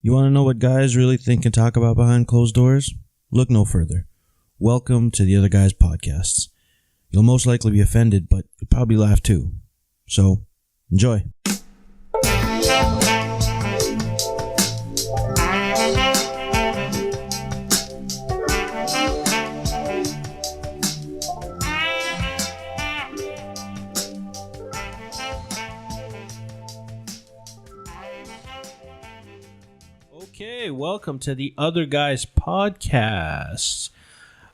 You want to know what guys really think and talk about behind closed doors? Look no further. Welcome to the Other Guys Podcasts. You'll most likely be offended, but you'll probably laugh too. So, enjoy. Okay, welcome to the Other Guys Podcast.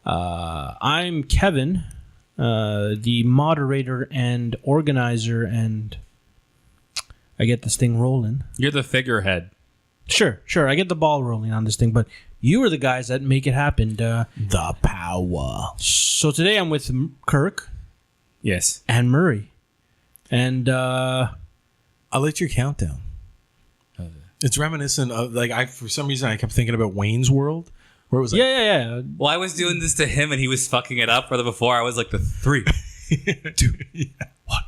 I'm Kevin, the moderator and organizer, and I get this thing rolling. You're the figurehead. Sure, I get the ball rolling on this thing, but you are the guys that make it happen. The power. So today I'm with Kirk. Yes. And Murray. And I liked your countdown. It's reminiscent of, for some reason I kept thinking about Wayne's World, where it was like, yeah. Well, I was doing this to him and he was fucking it up. Where before I was like the 3, 2, 1.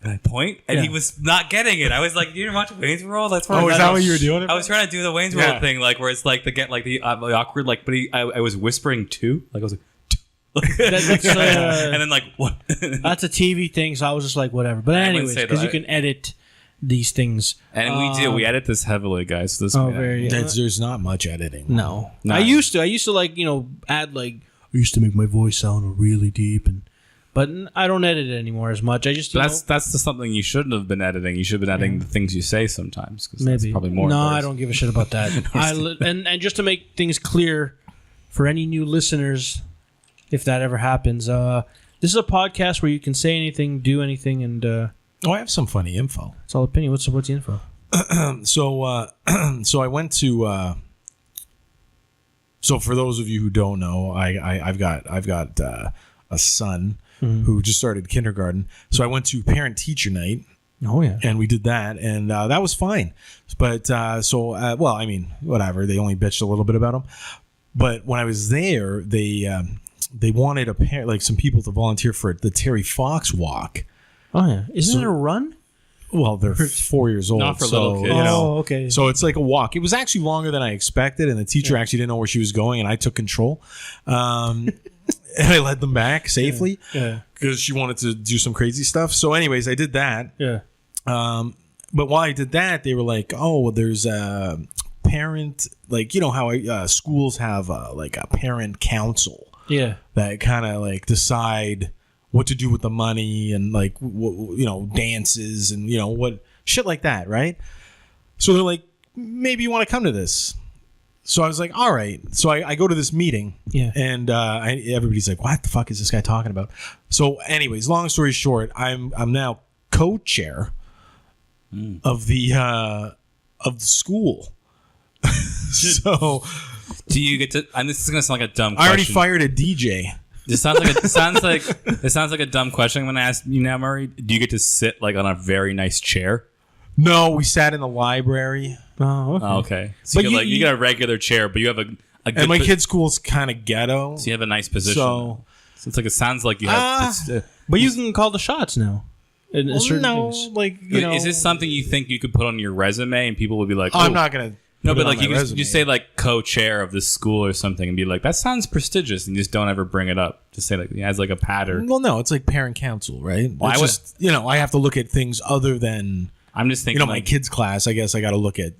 And I point, and he was not getting it. I was like, "You didn't watch Wayne's World?" That's why. Oh, is that what you were doing? I was trying to do the Wayne's World thing, like where it's like the awkward, like. But I was whispering too, like I was like. That's, and then like what? That's a TV thing, so I was just like, whatever. But anyways, because you can edit these things, and we edit this heavily, guys. So this there's not much editing. No. I used to add I used to make my voice sound really deep, but I don't edit it anymore as much. I just that's something you shouldn't have been editing. You should have been editing the things you say sometimes, because that's probably more. No, I don't give a shit about that. And just to make things clear for any new listeners, if that ever happens, this is a podcast where you can say anything, do anything, and I have some funny info. It's all opinion. What's the info? So I went to. So for those of you who don't know, I've got a son who just started kindergarten. So I went to parent teacher night. Oh yeah, and we did that, and that was fine. But whatever. They only bitched a little bit about him. But when I was there, they wanted some people to volunteer for the Terry Fox walk. Oh yeah, isn't it a run? Well, they're 4 years old. Not for little kids. Oh, okay. So it's like a walk. It was actually longer than I expected, and the teacher actually didn't know where she was going, and I took control. And I led them back safely because she wanted to do some crazy stuff. So anyways, I did that. Yeah. But while I did that, they were like, oh, there's a parent, how schools have a parent council. Yeah. That kind of decide what to do with the money and dances and what shit like that, right? So they're like, maybe you want to come to this. So I was like, all right. So I go to this meeting, and everybody's like, what the fuck is this guy talking about? So anyways, long story short, I'm now co-chair of the school. So do you get to? And this is gonna sound like a dumb question. I already fired a DJ. It sounds like a dumb question I'm gonna ask you now, Murray. Do you get to sit on a very nice chair? No, we sat in the library. Oh, okay. Okay. So but you got a regular chair, but you have a good. And my kid's school's kind of ghetto, so you have a nice position. So it sounds like you have. But you can call the shots now. Things. Is this something you think you could put on your resume and people would be like, I'm not gonna. No, but you can just say co-chair of this school or something and be like, that sounds prestigious, and you just don't ever bring it up. Just say as a pattern. Well, no, it's like parent council, right? Well, I have to look at things other than. I'm just thinking, my kids' class. I guess I got to look at,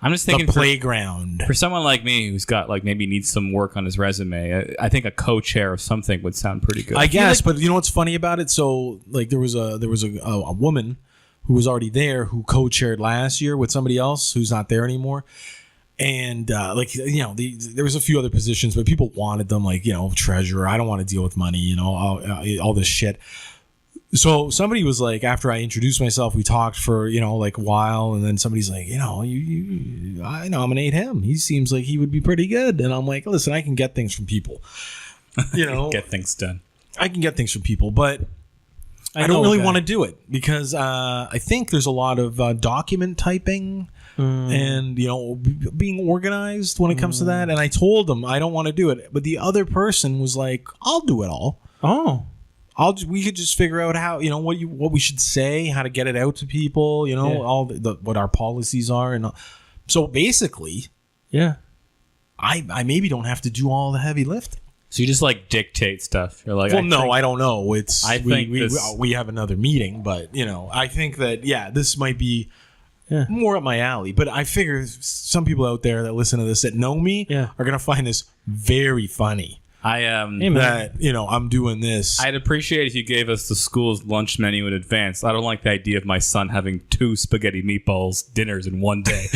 I'm just thinking the playground. For someone like me who's got maybe needs some work on his resume, I think a co-chair of something would sound pretty good. I guess, but you know what's funny about it? So there was a woman who was already there who co-chaired last year with somebody else who's not there anymore. And there was a few other positions, but people wanted them, treasurer. I don't want to deal with money, all this shit. So somebody was like, after I introduced myself, we talked for, a while. And then somebody's like, I nominate him. He seems like he would be pretty good. And I'm like, listen, I can get things from people, get things done. I can get things from people, but I don't really want to do it because I think there's a lot of document typing and, being organized when it comes to that. And I told them I don't want to do it. But the other person was like, I'll do it all. Oh. we could just figure out how, what we should say, how to get it out to people, all what our policies are. And So basically, Yeah. I maybe don't have to do all the heavy lifting. So you just like dictate stuff. You're like, Well, I don't know. I think We have another meeting, but I think that this might be more up my alley. But I figure some people out there that listen to this that know me are gonna find this very funny. That I'm doing this. I'd appreciate if you gave us the school's lunch menu in advance. I don't like the idea of my son having 2 spaghetti meatballs dinners in one day.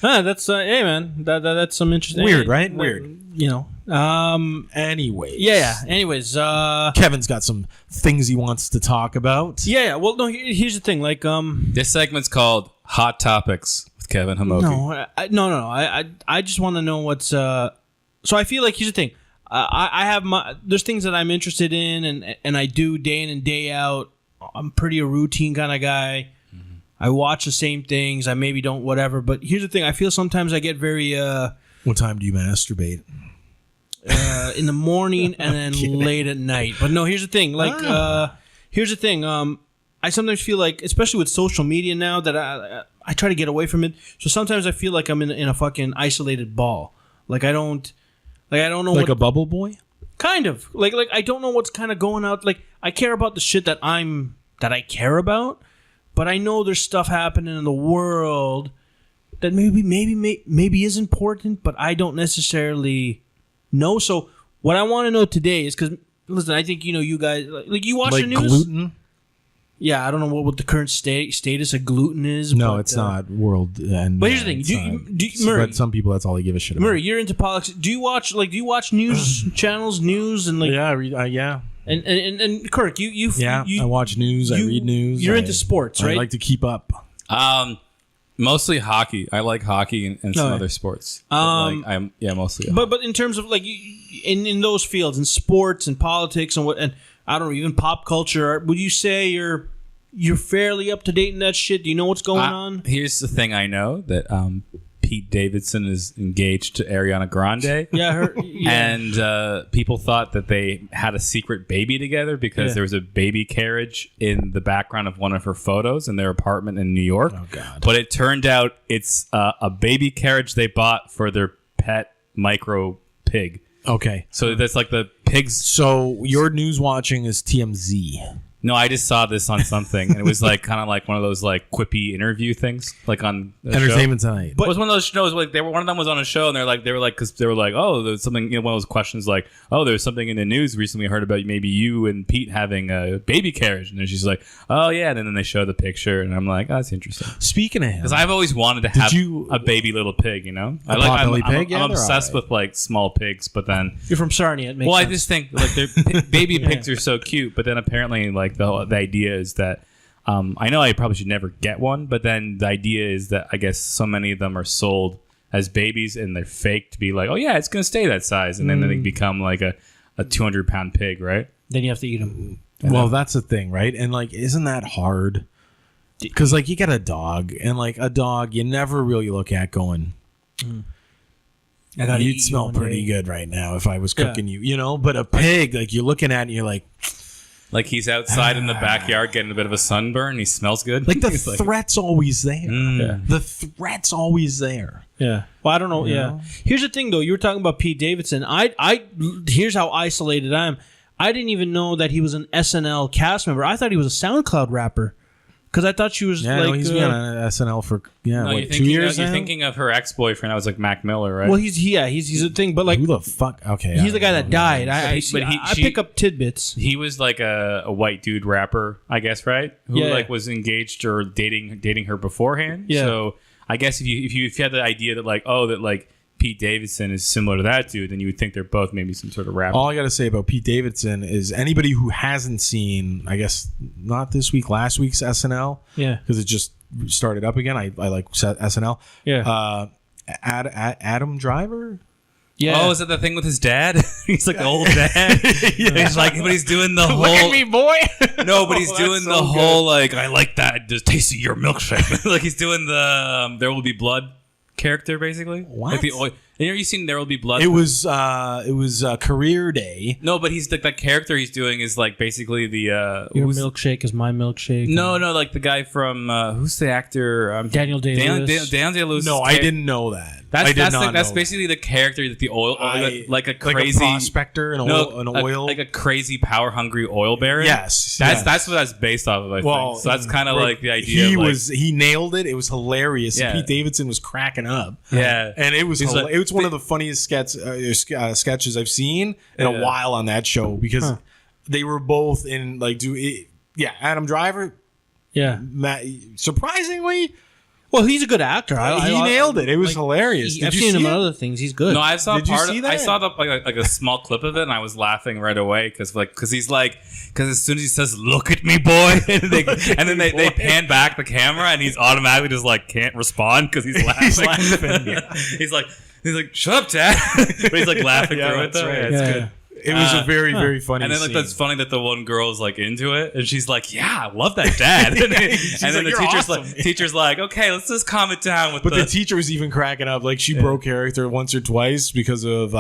That's hey man, that's some interesting. Weird, right? Weird. Anyway. Yeah. Anyways, Kevin's got some things he wants to talk about. Yeah. Well, no. Here's the thing. Like, This segment's called Hot Topics with Kevin Homoki. No. I just want to know what's. So I feel like here's the thing. I have there's things that I'm interested in, and I do day in and day out. I'm pretty a routine kind of guy. Mm-hmm. I watch the same things. I maybe don't whatever. But here's the thing. I feel sometimes I get very. What time do you masturbate? In the morning and then late at night. But no, here's the thing. Here's the thing. I sometimes feel like, especially with social media now, that I try to get away from it. So sometimes I feel like I'm in a fucking isolated ball. Like I don't know. Like a bubble boy? Kind of. Like I don't know what's kind of going out. Like I care about the shit that I care about, but I know there's stuff happening in the world that maybe is important, but I don't necessarily know. So what I want to know today is because listen, I think you guys like you watch the news. Gluten? Yeah, I don't know what the current status of gluten is. No, but, it's not world. But here's the thing, Murray. But some people, that's all they give a shit about. Murray, you're into politics. Do you watch news channels, news, and like? Yeah, I read. Yeah. And Kirk, you I watch news. I read news. You're into sports, right? I like to keep up. Mostly hockey. I like hockey and some other sports. Mostly. But in terms of like in those fields, in sports and politics and I don't know, even pop culture, would you say you're fairly up to date in that shit? Do you know what's going on? Here's the thing I know, that Pete Davidson is engaged to Ariana Grande. Yeah, And people thought that they had a secret baby together because there was a baby carriage in the background of one of her photos in their apartment in New York. Oh, God. But it turned out it's a baby carriage they bought for their pet micro pig. Okay. So that's like the pigs. So your news watching is TMZ. No, I just saw this on something, and it was like kind of like one of those like quippy interview things, like on Entertainment Tonight. But it was one of those shows like one of them was on a show, and they were like because they were like, oh, there's something, one of those questions like, oh, there's something in the news recently I heard about maybe you and Pete having a baby carriage, and then she's like, oh yeah, and then they show the picture, and I'm like, oh, that's interesting. Speaking of him, because I've always wanted to have a baby little pig, I'm obsessed with like small pigs, but then you're from Sarnia. It makes sense. I just think like their baby pigs are so cute, but then apparently like the idea is that I know I probably should never get one, but then the idea is that I guess so many of them are sold as babies and they're fake to be like, oh yeah, it's gonna stay that size, and then they become like a 200-pound pig, right? Then you have to eat them. Well, that's the thing, right? And like, isn't that hard? Because like you get a dog, and like a dog, you never really look at going. You'd smell pretty good right now if I was cooking you, But a pig, like you're looking at it and you're like he's outside in the backyard getting a bit of a sunburn. He smells good. Like the threat's always there. The threat's always there. Yeah. Well, I don't know. Yeah. Here's the thing, though. You were talking about Pete Davidson. Here's how isolated I am. I didn't even know that he was an SNL cast member. I thought he was a SoundCloud rapper. Because I thought she was he's been on SNL for 2 years now? You're thinking of her ex-boyfriend. That was like Mac Miller, right? Well, he's a thing, but like who the fuck? Okay, he's the guy that died. I pick up tidbits. He was like a white dude rapper, I guess, right? Who was engaged or dating her beforehand. Yeah. So I guess if you had the idea that Pete Davidson is similar to that dude, then you would think they're both maybe some sort of rapper. All I got to say about Pete Davidson is anybody who hasn't seen, I guess, not this week, last week's SNL. Yeah. Because it just started up again. I like SNL. Yeah. Adam Driver? Yeah. Oh, is that the thing with his dad? He's like the old dad. He's like, but he's doing the whole. Look at me, boy. No, but he's doing the whole like, I like that the taste of your milkshake. Like he's doing the There Will Be Blood character, basically. What? Like the oil. Have you seen There Will Be Blood? It was Career Day. No, but he's that character he's doing is like basically the Your milkshake is my milkshake. no, like the guy from who's the actor? Daniel Day-Lewis. Daniel Day-Lewis. No, I didn't know that. That's basically the character that the oil, like a crazy prospector, an oil, like a crazy power hungry oil baron. Yes, that's what that's based off of. I think so. That's kind of like the idea. He nailed it. It was hilarious. Yeah. Pete Davidson was cracking up. Yeah, and it was it was one of the funniest sketches I've seen in a while on that show because they were both in Adam Driver. Yeah, surprisingly. Well, he's a good actor. He nailed it. It was hilarious. I've seen him in other things. He's good. No, I saw Did you see that? I saw like a small clip of it, and I was laughing right away because he's like, because as soon as he says "Look at me, boy," and then they pan back the camera, and he's automatically just like can't respond because he's laughing. He's like, "Shut up, Dad!" But he's like laughing through it though. Right. Yeah, it's good. It was a very, very funny And then scene. that's funny that the one girl is like into it, and she's like, "Yeah, I love that dad." and then like, the teacher's like, "Okay, let's just calm it down with." But the teacher was even cracking up. Like she broke character once or twice because of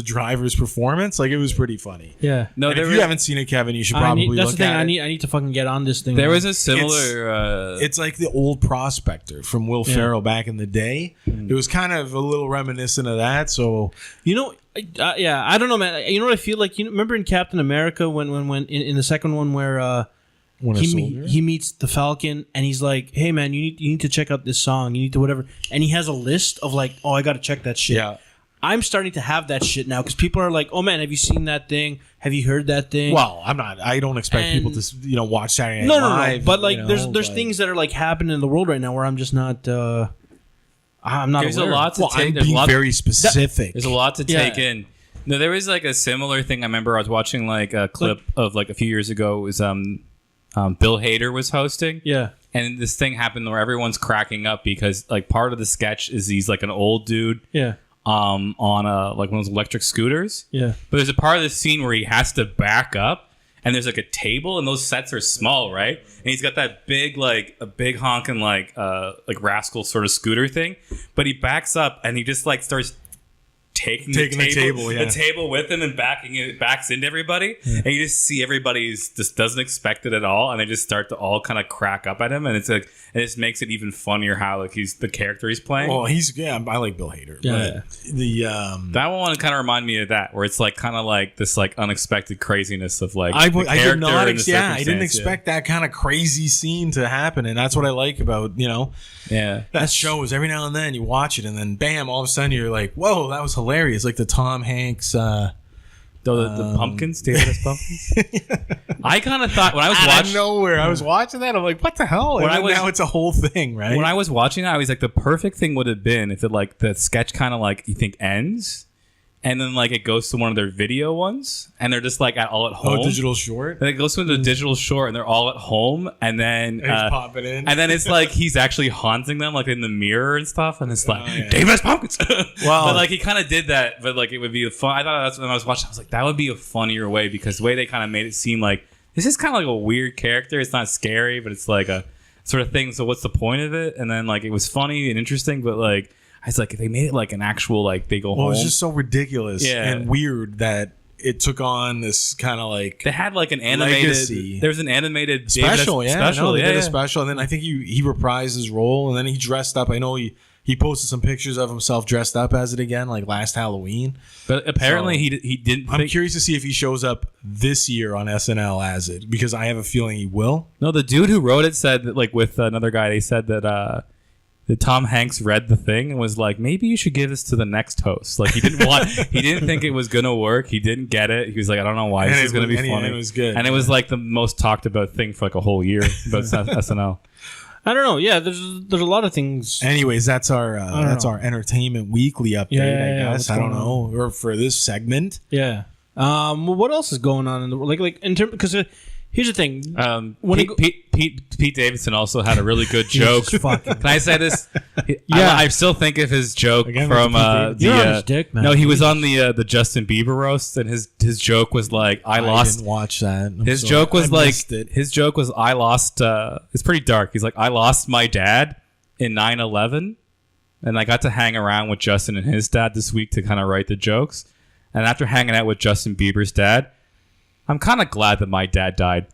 Driver's performance. Like it was pretty funny. Yeah. No, and if you haven't seen it, Kevin, you should probably look at it. That's the thing. I need to fucking get on this thing. There was a similar. It's like the old Prospector from Will Ferrell back in the day. It was kind of a little reminiscent of that. So I don't know, man. You know what I feel like? Remember in Captain America when in the second one where he meets the Falcon and he's like, "Hey man, you need to check out this song. You need to whatever." And he has a list of like, "Oh, I got to check that shit." Yeah. I'm starting to have that shit now because people are like, "Oh man, have you seen that thing? Have you heard that thing?" Well, I don't expect people to Watch Saturday Night Live. No. But like, there's things that are like happening in the world right now where I'm just not. I'm not. There's aware. a lot to take. I'm There's being a lot, very specific. There's a lot to take in. No, there was like a similar thing. I remember I was watching like a clip of like a few years ago. It was Bill Hader was hosting. Yeah. And this thing happened where everyone's cracking up because like part of the sketch is he's like an old dude. Yeah. On like one of those electric scooters. Yeah. But there's a part of the scene where he has to back up and there's like a table and those sets are small, right? And he's got that big like a big honking like rascal sort of scooter thing. But he backs up and he just like starts taking the table with him and backs into everybody, and you just see everybody's just doesn't expect it at all, and they just start to all kind of crack up at him, and it's like it just makes it even funnier how like he's the character he's playing. Well, I like Bill Hader. Yeah. That one kind of remind me of that, where it's like kind of like this like unexpected craziness of like I didn't expect that kind of crazy scene to happen, and that's what I like about that show is every now and then you watch it and then bam, all of a sudden you're like, whoa, that was hilarious. Like the Tom Hanks the pumpkins, David S. Pumpkins. I kind of thought when I was watching nowhere, I was watching that, I'm like, what the hell? And now it's a whole thing, right? When I was watching that, I was like, the perfect thing would have been if it like the sketch kind of like you think ends, and then like it goes to one of their video ones, and they're just like all at home. Digital short. And it goes to the digital short, and they're all at home, and then he's popping in, and then it's like he's actually haunting them like in the mirror and stuff, and it's like David S. Pumpkins. Wow. But like he kind of did that, but like it would be fun. I thought that's when I was watching. I was like, that would be a funnier way because the way they kind of made it seem like this is kind of like a weird character. It's not scary, but it's like a sort of thing. So what's the point of it? And then like it was funny and interesting, but like. It's like they made it like an actual like they go home. It's just so ridiculous and weird that it took on this kind of like they had like an animated. Legacy. There was an animated special, They did a special, and then I think he reprised his role, and then he dressed up. I know he posted some pictures of himself dressed up as it again, like last Halloween. But apparently he didn't. I'm curious to see if he shows up this year on SNL as it, because I have a feeling he will. No, the dude who wrote it said that like with another guy, they said that. That Tom Hanks read the thing and was like, maybe you should give this to the next host. Like he didn't think it was gonna work. He didn't get it. He was like, I don't know why this is gonna be funny. It was good, and it was like the most talked about thing for like a whole year about SNL. I don't know. Yeah, there's a lot of things. Anyways, that's our Entertainment Weekly update. I guess I don't know, or for this segment. Yeah. Well, what else is going on in the world? Like in terms because. Here's the thing. Pete Davidson also had a really good joke. Can I say this? I still think of his joke from he was on the Justin Bieber roast, and his joke was like, I didn't watch that. His joke was I lost. It's pretty dark. He's like, I lost my dad in 9/11. and I got to hang around with Justin and his dad this week to kind of write the jokes. And after hanging out with Justin Bieber's dad, I'm kind of glad that my dad died.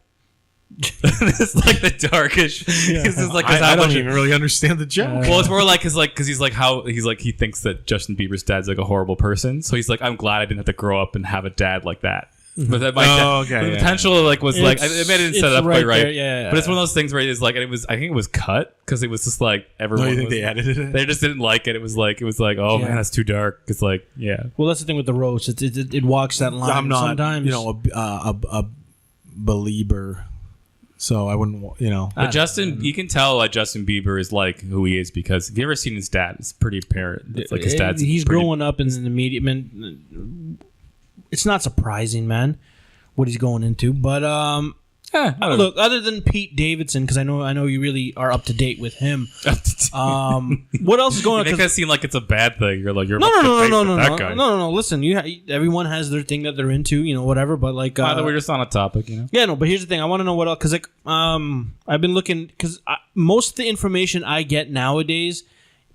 It's like the darkish. Yeah. I don't even really understand the joke. Well, it's more like because he thinks that Justin Bieber's dad's like a horrible person. So he's like, I'm glad I didn't have to grow up and have a dad like that. But that the potential was it didn't set it up quite right. Yeah. But it's one of those things where it's like, and I think it was cut because it was just like everyone. No, you think they edited it? They just didn't like it. It was like, oh man, that's too dark. It's like, yeah. Well, that's the thing with the roast. It walks that line. I'm not, sometimes. a believer. So I wouldn't, But Justin, you can tell like Justin Bieber is like who he is because if you ever seen his dad, it's pretty apparent. It's like his dad's. He's growing up in the media. Man, it's not surprising, man, what he's going into. But look, other than Pete Davidson, because I know you really are up to date with him. What else is going on? You make it seem like it's a bad thing. You're like no. Listen, everyone has their thing that they're into, whatever. But like, I thought we were just on a topic, Yeah, no. But here's the thing: I want to know what else because I've been looking because most of the information I get nowadays.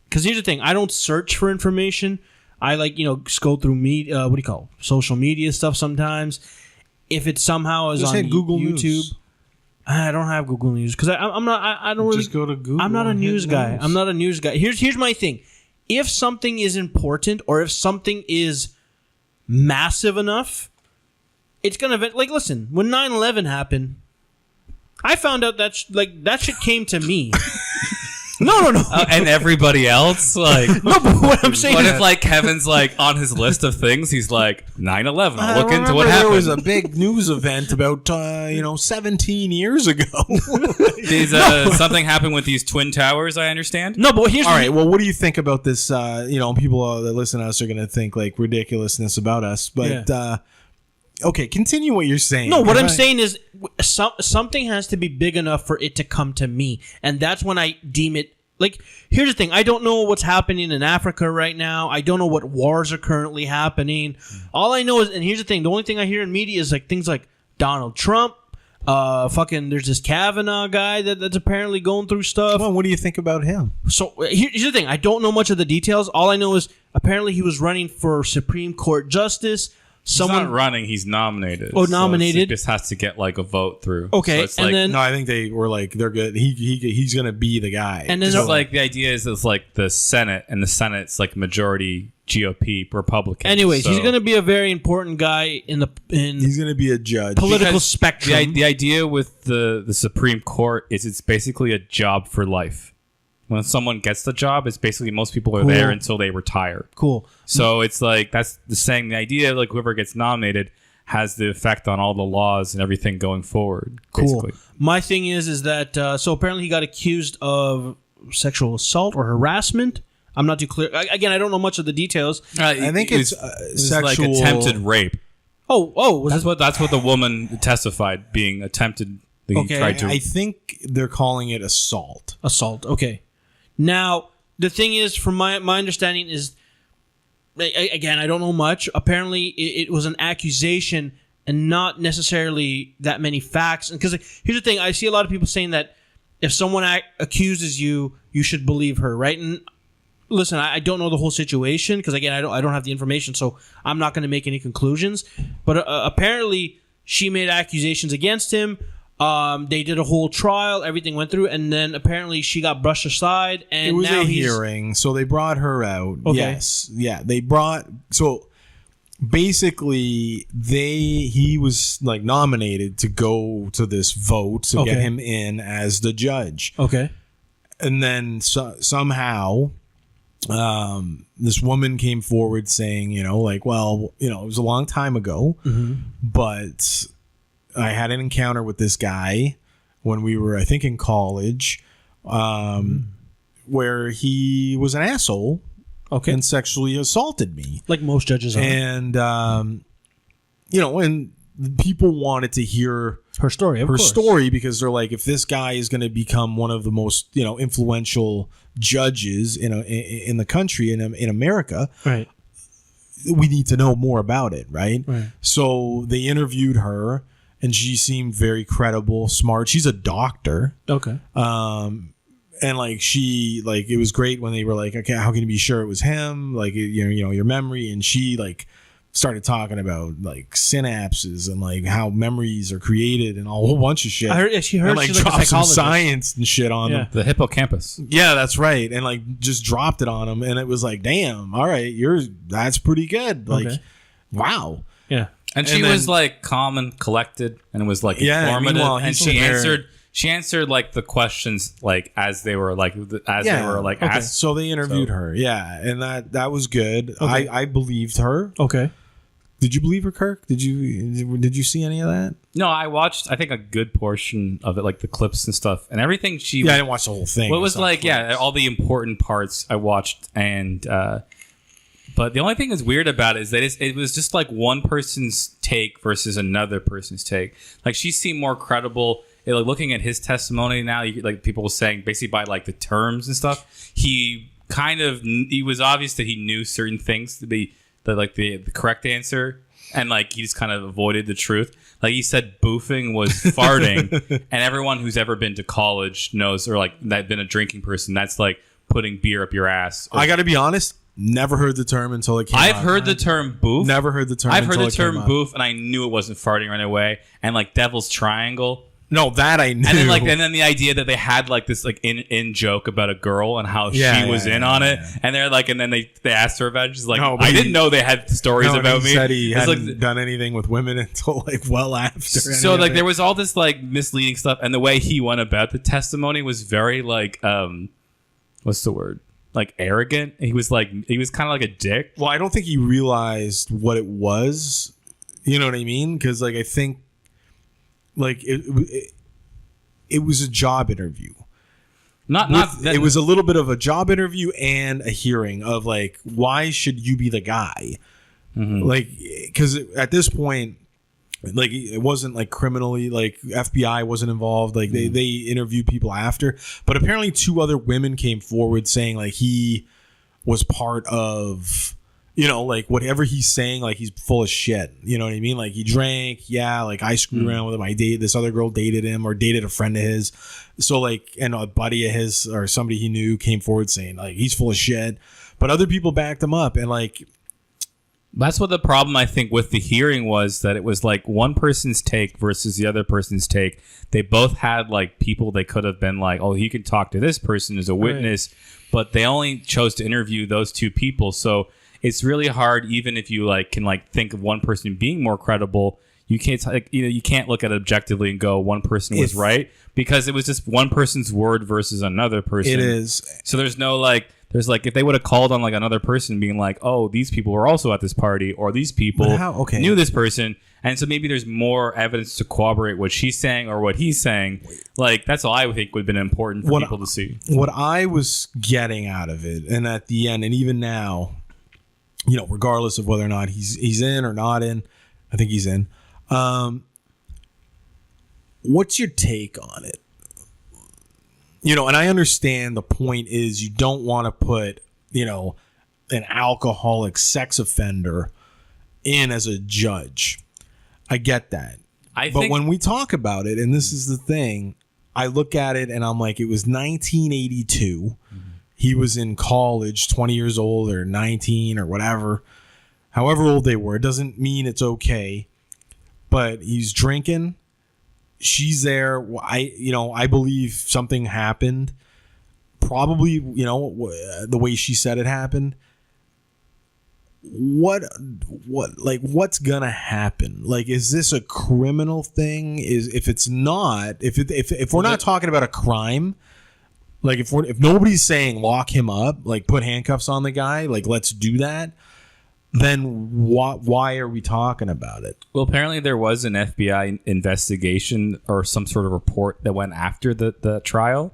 Because here's the thing: I don't search for information. I scroll through media. What do you call it? Social media stuff sometimes. If it somehow is just on Google YouTube. News. I don't have Google News because I'm not. I don't really just go to Google. I'm not a news guy. I'm not a news guy. Here's my thing. If something is important or if something is massive enough, it's gonna listen. When 9/11 happened, I found out that that shit came to me. No. And everybody else, like, no. But what I'm saying, what if like Kevin's like on his list of things? He's like 9/11. I'll look into what happened. There was a big news event about 17 years ago. Something happened with these twin towers. I understand. No, but here's all right. Well, what do you think about this? People that listen to us are going to think like ridiculousness about us, but. Yeah. Okay, continue what you're saying. No, what I'm saying is something has to be big enough for it to come to me. And that's when I deem it. Like, here's the thing. I don't know what's happening in Africa right now. I don't know what wars are currently happening. All I know is, and here's the thing. The only thing I hear in media is like things like Donald Trump. There's this Kavanaugh guy that's apparently going through stuff. Well, what do you think about him? So here's the thing. I don't know much of the details. All I know is apparently he was running for Supreme Court Justice. He's not running. He's nominated. Oh, nominated. So he just has to get like a vote through. Okay, so no, I think they were like they're good. He's gonna be the guy. And then it's like the idea is it's like the Senate, and the Senate's like majority GOP Republican. Anyways, he's gonna be a very important guy he's gonna be a judge. Political spectrum. The idea with the Supreme Court is it's basically a job for life. When someone gets the job, it's basically most people are there until they retire. Cool. So it's like that's the saying. The idea, like whoever gets nominated, has the effect on all the laws and everything going forward. Cool. Basically. My thing is that so apparently he got accused of sexual assault or harassment. I'm not too clear. Again, I don't know much of the details. I think it's sexual, like attempted rape. Oh, that's what the woman testified being attempted. Okay. I think they're calling it assault. Assault. Okay. Now, the thing is, from my understanding is, again, I don't know much. Apparently, it was an accusation and not necessarily that many facts. Because here's the thing. I see a lot of people saying that if someone accuses you, you should believe her, right? And listen, I don't know the whole situation because, again, I don't have the information, so I'm not going to make any conclusions. But apparently, she made accusations against him. They did a whole trial, everything went through, and then apparently she got brushed aside. And it was now a hearing, so they brought her out. Okay. Yes, yeah, they brought. So basically, he was like nominated to go to this vote to get him in as the judge. Okay, and then somehow, this woman came forward saying, it was a long time ago, but I had an encounter with this guy when we were, I think, in college, where he was an asshole and sexually assaulted me. Like most judges are. And, and people wanted to hear her story, because they're like, if this guy is going to become one of the most, influential judges in the country, in America, right, we need to know more about it, right? So they interviewed her. And she seemed very credible, smart. She's a doctor. Okay. And like she, like it was great when they were like, okay, how can you be sure it was him? Like you know your memory, and she like started talking about like synapses and like how memories are created and a whole bunch of shit. I heard she heard and like she's like a dropped some psychologist. science and shit on them. The hippocampus. Yeah, that's right. And like just dropped it on him, and it was like, damn, all right, that's pretty good. Like, Okay. wow. Yeah. And she And then- was like calm and collected and was like Yeah, informative. meanwhile, And he's she sitting there- answered. She answered like the questions like as they were like they were okay. asked. So they interviewed her, yeah, and that was good. Okay. I believed her. Okay. Did you believe her, Kirk? Did you see any of that? No, I watched I think a good portion of it, like the clips and stuff and everything. She Yeah, I didn't watch the whole thing. Well, it was I saw like clips. all the important parts I watched, and but the only thing that's weird about it is that it was just like one person's take versus another person's take. Like she seemed more credible. Like looking at his testimony now, like people were saying basically by like the terms and stuff, he was obvious that he knew certain things to be the correct answer, and like he just kind of avoided the truth. Like he said, boofing was farting, and everyone who's ever been to college knows, or like that been a drinking person, that's like putting beer up your ass. I got to be honest. Never heard the term until it came out. I've heard the term boof. Never heard the term. I've heard until the it came term out. boof, and I knew it wasn't farting right away. And like Devil's Triangle. No, that I knew. And then the idea that they had like this like in joke about a girl and how she was in on it, and they're like, and then they asked her about it. She's like, No, but I he- didn't know they had stories No, about he me. said he It's hadn't like, done anything with women until like well after. so any like of there it. was all this like misleading stuff, and the way he went about the testimony was very like what's the word? Like arrogant. He was kind of like a dick. Well, I don't think he realized what it was. You know what I mean? Because like I think like it was a job interview. It was a little bit of a job interview and a hearing of like, why should you be the guy? Mm-hmm. Like, because at this point, like it wasn't like criminally, like FBI wasn't involved. Like they interviewed people after, but apparently 2 other women came forward saying like he was part of, you know, like whatever he's saying, like he's full of shit. You know what I mean? Like he drank, yeah. Like I screwed around with him. This other girl dated him or dated a friend of his. So like, and a buddy of his or somebody he knew came forward saying like he's full of shit. But other people backed him up, and like that's what the problem I think with the hearing was, that it was like one person's take versus the other person's take. They both had like people they could have been like, oh, you can talk to this person as a witness, but they only chose to interview those 2 people. So it's really hard, even if you like can like think of one person being more credible. You can't you can't look at it objectively and go one person was right, because it was just one person's word versus another person. it is. So there's like if they would have called on like another person being like, oh, these people were also at this party, or these people knew this person, and so maybe there's more evidence to corroborate what she's saying or what he's saying. Like that's all I would think would have been important for people to see. What I was getting out of it, and at the end, and even now, you know, regardless of whether or not he's in or not in, I think he's in. What's your take on it? You know, and I understand the point is you don't want to put, you know, an alcoholic sex offender in as a judge. I get that. But when we talk about it, and this is the thing, I look at it and I'm like, it was 1982. Mm-hmm. He was in college, 20 years old or 19 or whatever. However old they were, it doesn't mean it's okay. But he's drinking. She's there. I believe something happened. Probably, you know, the way she said it happened. What's gonna happen? Like, is this a criminal thing? If it's not, if we're not talking about a crime, like if nobody's saying lock him up, like put handcuffs on the guy, like let's do that, then why are we talking about it? Well, apparently there was an FBI investigation or some sort of report that went after the trial,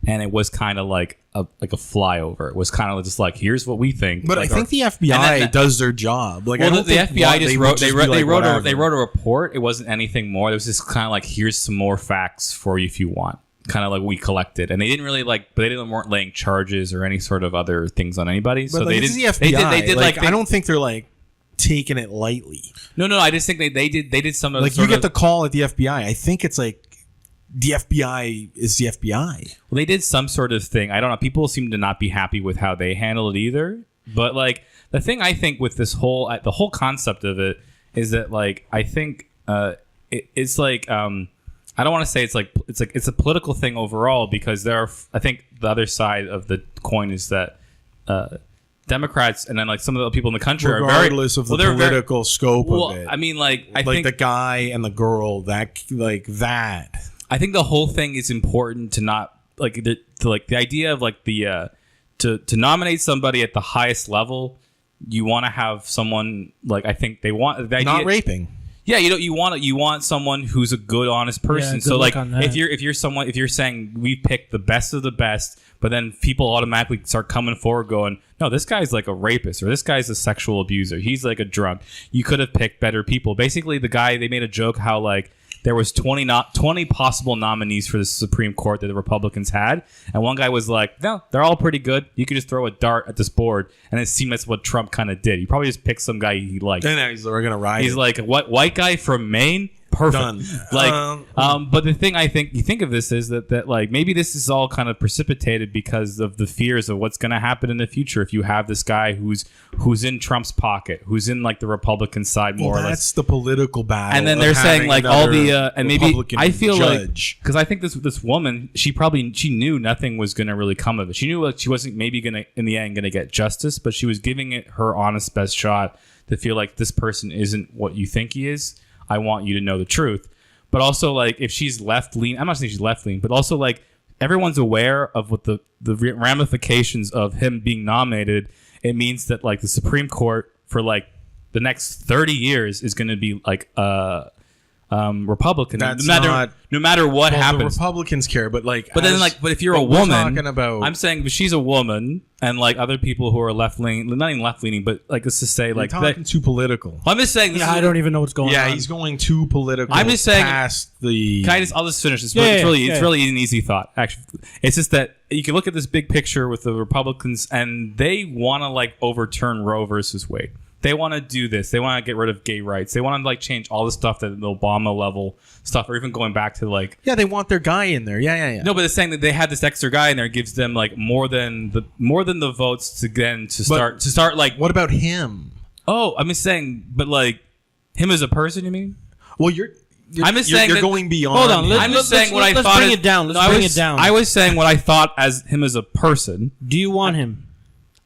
and it was kind of like a flyover. It was kind of just like, here's what we think. But like, I think the FBI does their job. Like, well, I don't the think FBI just wrote they wrote wrote a report. It wasn't anything more. It was just kind of like, here's some more facts for you if you want. Kind of like we collected, and they didn't really weren't laying charges or any sort of other things on anybody. So they didn't. The FBI. They did I don't think they're like taking it lightly. No. I just think they did some of like you get the call at the FBI. I think it's like the FBI is the FBI. Well, they did some sort of thing. I don't know. People seem to not be happy with how they handled it either. But like the thing I think with this whole the whole concept of it is that like I think it's like I don't want to say it's a political thing overall, because there are, I think the other side of the coin is that Democrats and then like some of the people in the country regardless of the political scope of it. I mean, like I like think the guy and the girl that. I think the whole thing is important to not like the idea of like the to nominate somebody at the highest level. You want to have someone like, I think they want the idea, not raping. Yeah, you want someone who's a good, honest person. Yeah, so like if you're saying we pick the best of the best, but then people automatically start coming forward going, no, this guy's like a rapist, or this guy's a sexual abuser, he's like a drunk. You could have picked better people. Basically, the guy, they made a joke how like there was 20 possible nominees for the Supreme Court that the Republicans had, and one guy was like, no, they're all pretty good. You could just throw a dart at this board, and it seemed that's what Trump kind of did. He probably just picked some guy he liked. And we're gonna ride. He's like, what, white guy from Maine? Perfect. Done. Like, but the thing I think you think of this is that like maybe this is all kind of precipitated because of the fears of what's going to happen in the future if you have this guy who's in Trump's pocket, who's in like the Republican side more or less. That's the political battle. And then they're saying like all the and maybe Republican I feel judge. like, because I think this woman, she knew nothing was going to really come of it. She knew like she wasn't maybe going to in the end going to get justice, but she was giving it her honest best shot to feel like this person isn't what you think he is. I want you to know the truth. But also, like, if she's left-leaning, I'm not saying she's left-leaning, but also, like, everyone's aware of what the ramifications of him being nominated. It means that, like, the Supreme Court for, like, the next 30 years is going to be, like, Republican. No matter what happens. The Republicans care, but, like... But if you're a woman... talking about... I'm saying if she's a woman, and, like, other people who are left-leaning... Not even left-leaning, but, like, let's just say, like... You're talking too political. I'm just saying... I don't even know what's going on. Yeah, he's going too political. I'm just saying... Past the... I'll just finish this. It's really an easy thought, actually. It's just that you can look at this big picture with the Republicans, and they want to, like, overturn Roe versus Wade. They want to do this. They want to get rid of gay rights. They want to like change all the stuff that the Obama level stuff, or even going back to like... Yeah, they want their guy in there. Yeah. No, but it's saying that they had this extra guy in there gives them like more than the votes to start like... What about him? Oh, I'm just saying, but like him as a person, you mean? Well, you're going beyond. Hold on. I'm just saying what I thought. Let's bring it down. Let's bring it down. I was saying what I thought as him as a person. Do you want him?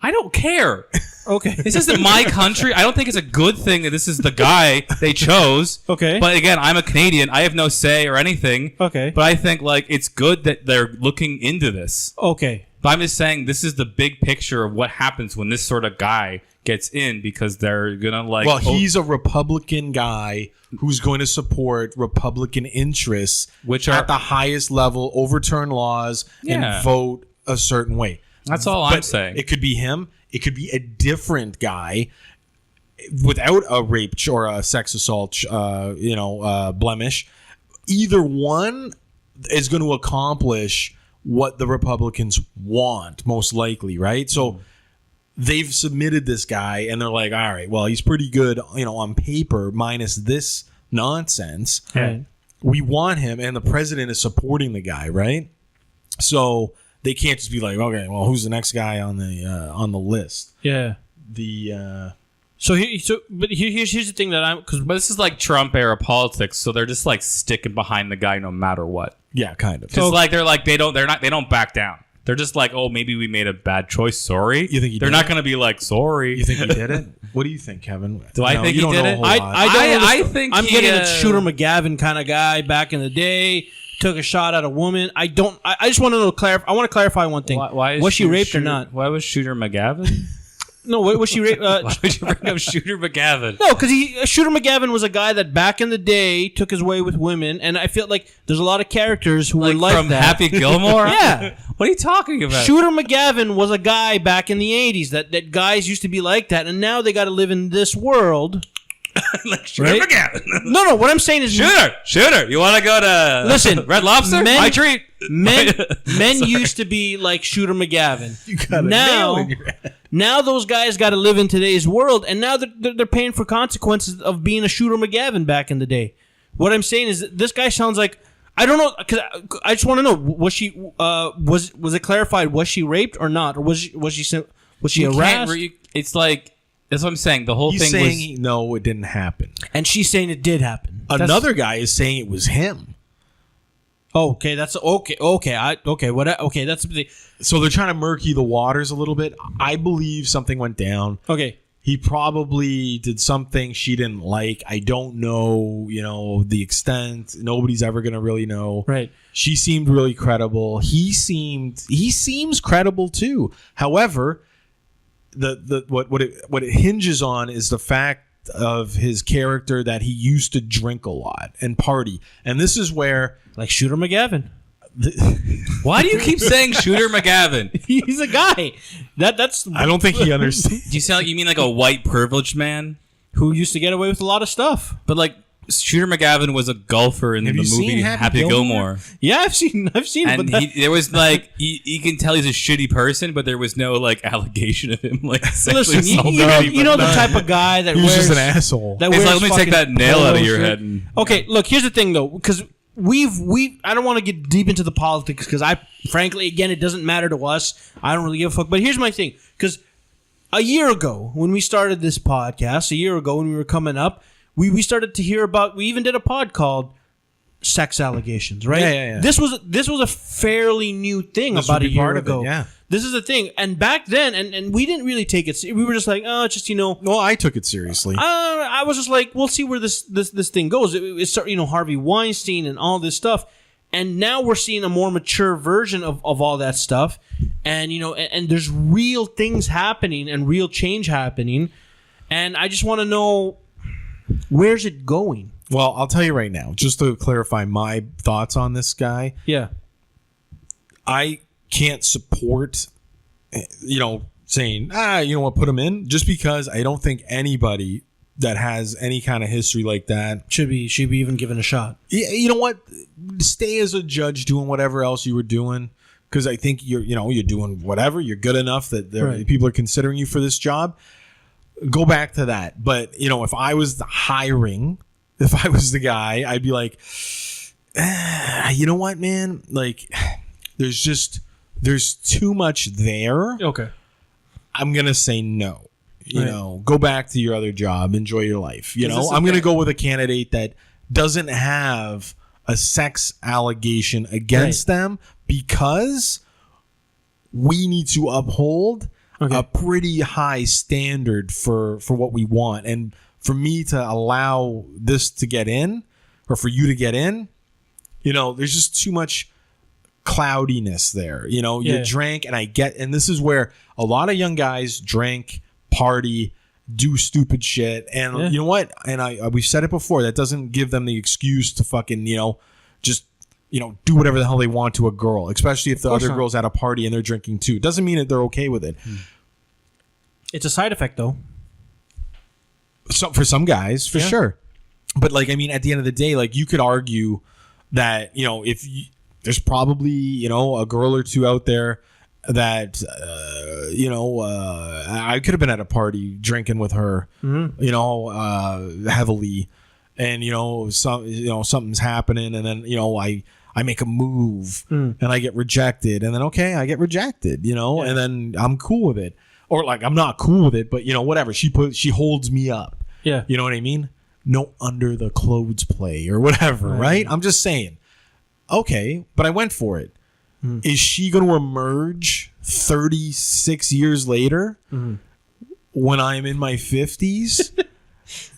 I don't care. Okay. This isn't my country. I don't think it's a good thing that this is the guy they chose. Okay. But again, I'm a Canadian. I have no say or anything. Okay. But I think like it's good that they're looking into this. Okay. But I'm just saying this is the big picture of what happens when this sort of guy gets in, because they're gonna like... Well, he's a Republican guy who's going to support Republican interests, which are at the highest level, overturn laws and vote a certain way. That's all I'm saying. It could be him. It could be a different guy without a rape or a sex assault, blemish. Either one is going to accomplish what the Republicans want, most likely, right? So they've submitted this guy, and they're like, all right, well, he's pretty good, on paper, minus this nonsense. Right. We want him, and the president is supporting the guy, right? So they can't just be like, okay, well, who's the next guy on the list? Yeah. Here's the thing that but this is like Trump era politics, so they're just like sticking behind the guy no matter what. Yeah, kind of. Because they don't back down. They're just like, oh, maybe we made a bad choice. Sorry. You think they're not going to be like, sorry. You think he did it? What do you think, Kevin? Do I think he did it? I think I'm getting a Shooter uh, McGavin kind of guy back in the day. Took a shot at a woman. I just want to clarify. I want to clarify one thing. Was she raped or not? Why was Shooter McGavin? No, was she raped? Why would you bring up Shooter McGavin? No, because Shooter McGavin was a guy that back in the day took his way with women, and I feel like there's a lot of characters who were like from that. Happy Gilmore? Yeah. What are you talking about? Shooter McGavin was a guy back in the 80s that guys used to be like that, and now they got to live in this world. Like Shooter McGavin. No. What I'm saying is, Shooter. You want to go to listen, Red Lobster? My treat. Men used to be like Shooter McGavin. Now those guys got to live in today's world, and now they're paying for consequences of being a Shooter McGavin back in the day. What I'm saying is, this guy sounds like I don't know, because I just want to know, was she was it clarified, was she raped or not, or was she harassed? It's like, that's what I'm saying. The whole He's thing saying was, no, it didn't happen. And she's saying it did happen. Another guy is saying it was him. Okay, that's okay. That's So they're trying to murky the waters a little bit. I believe something went down. okay. He probably did something she didn't like. I don't know, the extent. Nobody's ever going to really know. Right. She seemed really credible. He seems credible too. However, what it hinges on is the fact of his character that he used to drink a lot and party. And this is where, Like Shooter McGavin. why do you keep saying Shooter McGavin? He's a guy. That's I don't think he understands. Do you sound like you mean like a white privileged man? who used to get away with a lot of stuff. But like Shooter McGavin was a golfer in the you seen movie Happy Happy Gilmore. Yeah, I've seen it. And But there was like you can tell he's a shitty person, but there was no like allegation of him like sexually listen, assaulting you anybody. know the type of guy that He was wears just an asshole. that It's wears like, let me take fucking that nail out of polo your shirt. head. And, Okay, look, here's the thing though, because I don't want to get deep into the politics because frankly, again, it doesn't matter to us. I don't really give a fuck. But here's my thing, because a year ago when we started this podcast, when we were coming up, we started to hear about. We even did a pod called "Sex Allegations," right? Yeah. This was a fairly new thing This about would a be year part of it, ago. yeah. This is the thing, and back then, and we didn't really take it. We were just like, oh, it's just Well, I took it seriously. I was just like, we'll see where this thing goes. It started, Harvey Weinstein and all this stuff, and now we're seeing a more mature version of all that stuff, and and there's real things happening and real change happening, and I just want to know, where's it going? Well, I'll tell you right now, just to clarify my thoughts on this guy. Yeah, I can't support, saying, put him in, just because I don't think anybody that has any kind of history like that should be even given a shot. You know what? Stay as a judge doing whatever else you were doing, because I think you're doing whatever. You're good enough that people are considering you for this job. Go back to that. But, if I was if I was the guy, I'd be like, you know what, man? Like, there's too much there. Okay. I'm going to say no. Go back to your other job. Enjoy your life. I'm going to go with a candidate that doesn't have a sex allegation against them, because we need to uphold a pretty high standard for what we want. And for me to allow this to get in, or for you to get in, there's just too much cloudiness there. You drank, and this is where a lot of young guys drink, party, do stupid shit, and you know what? And we've said it before. That doesn't give them the excuse to fucking just do whatever the hell they want to a girl, especially if the other girl's at a party and they're drinking too. It doesn't mean that they're okay with it. It's a side effect, though. So for some guys, for sure. But at the end of the day, you could argue that if there's probably a girl or two out there that I could have been at a party drinking with her, heavily, and something's happening, and then I make a move and I get rejected, and then I get rejected, and then I'm cool with it, or I'm not cool with it, but whatever, she holds me up, you know what I mean? No under the clothes play or whatever, right? I'm just saying, okay, but I went for it. Is she going to emerge 36 years later when I'm in my 50s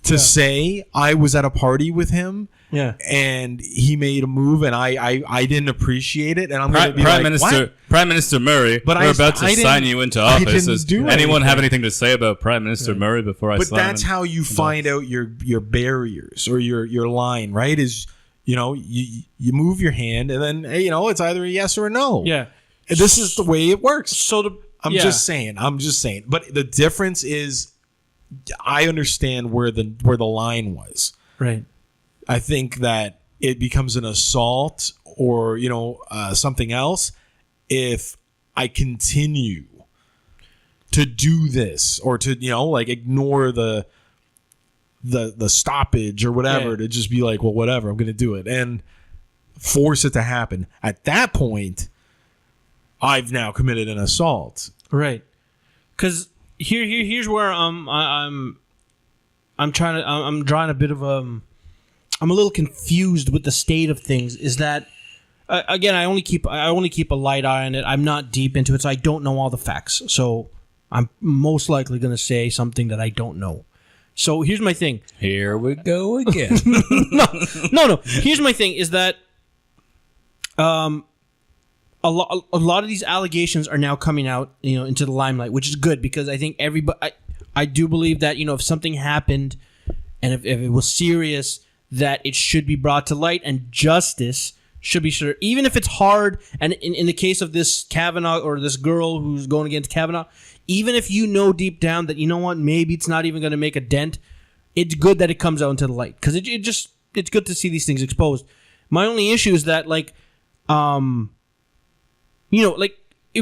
to say I was at a party with him and he made a move and I didn't appreciate it, and I'm going to be Prime Minister Murray, we're about to sign you into office. Does anyone have anything to say about Prime Minister Murray before I sign him? But that's how you find out your barriers or your line, right? Is you move your hand, and then it's either a yes or a no. Yeah, and this is the way it works. So I'm just saying. But the difference is, I understand where the line was. Right. I think that it becomes an assault or something else if I continue to do this, or to ignore the stoppage or whatever, to just be like, well, whatever, I'm going to do it. And force it to happen. At that point, I've now committed an assault. Right. Because here's where I'm drawing a bit of I'm a little confused with the state of things. Is that again? I only keep a light eye on it. I'm not deep into it, so I don't know all the facts. So I'm most likely going to say something that I don't know. So here's my thing. Here we go again. No. Here's my thing: is that a lot of these allegations are now coming out, into the limelight, which is good because I think everybody. I do believe that if something happened, and if it was serious, that it should be brought to light and justice should be sure, even if it's hard. And in the case of this Kavanaugh or this girl who's going against Kavanaugh, even if deep down that maybe it's not even going to make a dent, it's good that it comes out into the light because it's good to see these things exposed. My only issue is that it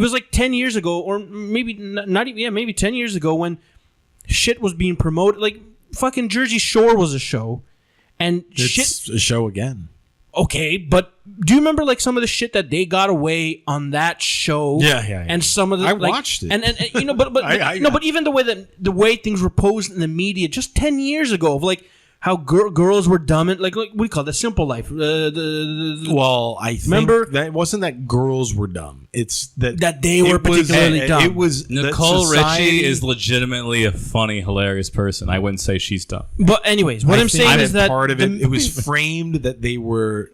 was like 10 years ago, or maybe not even, maybe 10 years ago when shit was being promoted. Like fucking Jersey Shore was a show, and It's a show again. Okay, but do you remember some of the shit that they got away on that show? Yeah. And some of the I watched it. and but even the way things were posed in the media just 10 years ago of how girls were dumb and what do you call it? The Simple Life. Well, I think remember that wasn't that girls were dumb. It's that they were particularly dumb. It was Nicole Richie is legitimately a funny, hilarious person. I wouldn't say she's dumb. But anyways, what I'm saying is that part of it was framed that they were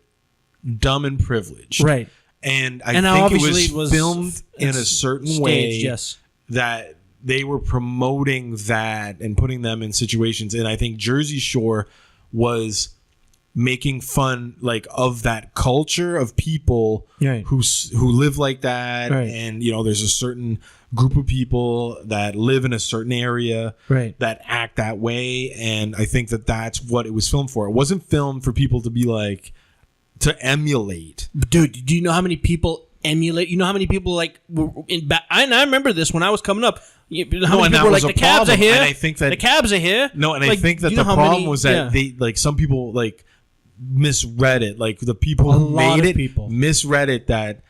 dumb and privileged, right? And I think it was filmed in a certain staged, way, yes, that they were promoting that and putting them in situations. And I think Jersey Shore was making fun of that culture of people who live like that. Right. And, there's a certain group of people that live in a certain area that act that way. And I think that that's what it was filmed for. It wasn't filmed for people to be to emulate. Dude, do you know how many people emulate? You know how many people were in back? I remember this when I was coming up. How many people were the cabs are here? And I think that the cabs are here. No, and I think that the problem was that they some people misread it. The people who made it misread it, that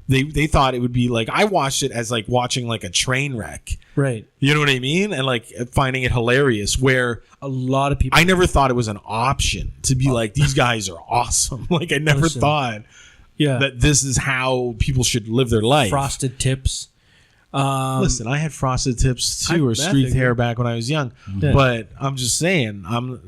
they thought it would be I watched it as watching a train wreck. Right. You know what I mean? And finding it hilarious, where a lot of people, I never thought it was an option to be these guys are awesome. I never thought that this is how people should live their life. Frosted tips. Listen, I had frosted tips too, or streaked hair back when I was young. Yeah. But I'm just saying, I'm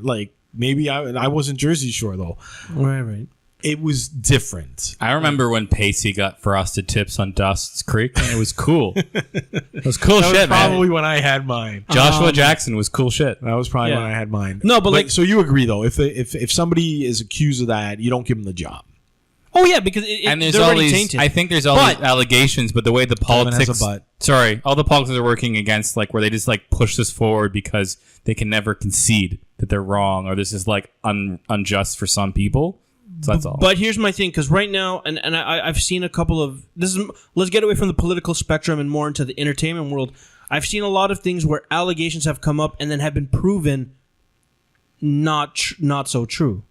maybe I wasn't Jersey Shore though. Right. It was different. I remember when Pacey got frosted tips on Dawson's Creek, and it was cool. It was cool that shit, was probably man. when I had mine. Joshua Jackson was cool shit. That was probably when I had mine. No, but so you agree though? If somebody is accused of that, you don't give them the job. Oh yeah, because and there's they're all already these. tainted. I think there's all these allegations, but the way the politics. All the politics are working against, where they just push this forward because they can never concede that they're wrong, or this is unjust for some people. So that's all. But here's my thing, because right now, and I've seen a couple of let's get away from the political spectrum and more into the entertainment world. I've seen a lot of things where allegations have come up and then have been proven not so true,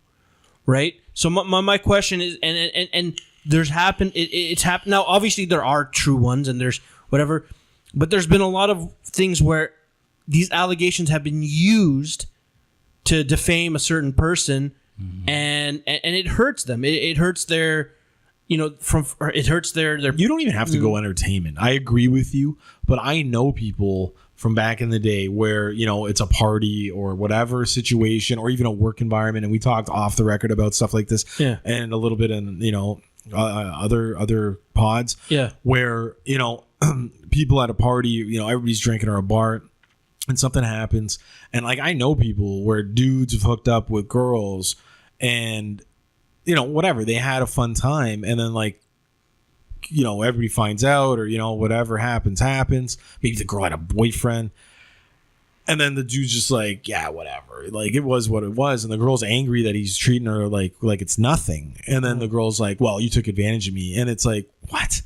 right? So my question is, and there's happened, it's happened now. Obviously, there are true ones, and there's whatever, but there's been a lot of things where these allegations have been used to defame a certain person, and it hurts them. It hurts their, it hurts their. You don't even have to go entertainment. I agree with you, but I know people from back in the day where it's a party or whatever situation, or even a work environment, and we talked off the record about stuff like this, and a little bit in other pods, where people at a party, everybody's drinking or a bar, and something happens, and I know people where dudes have hooked up with girls, and whatever, they had a fun time, and then everybody finds out, or whatever happens. Maybe the girl had a boyfriend, and then the dude's just yeah, whatever, it was what it was, and the girl's angry that he's treating her like it's nothing, and then the girl's well, you took advantage of me, and it's what?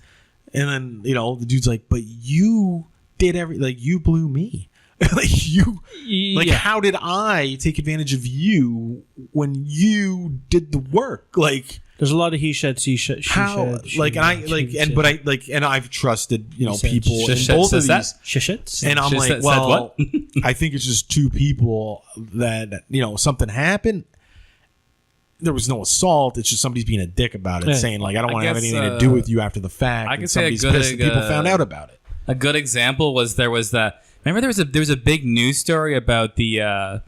And then the dude's but you did you blew me. Like you, like Yeah. how did I take advantage of you when you did the work? Like There's a lot of he said, she said. how? She Like and I said, like she and said. but I like and I've trusted said, people she in said- both of says that? these. Shit. And I'm She like, said well, what? I think it's just two people that something happened. There was no assault. It's just somebody's being a dick about it, Yeah. saying like, I don't want to have guess, anything to do with you after the fact. I and could say a somebody's good, pissed that people found out about it. A good example was there was a big news story about the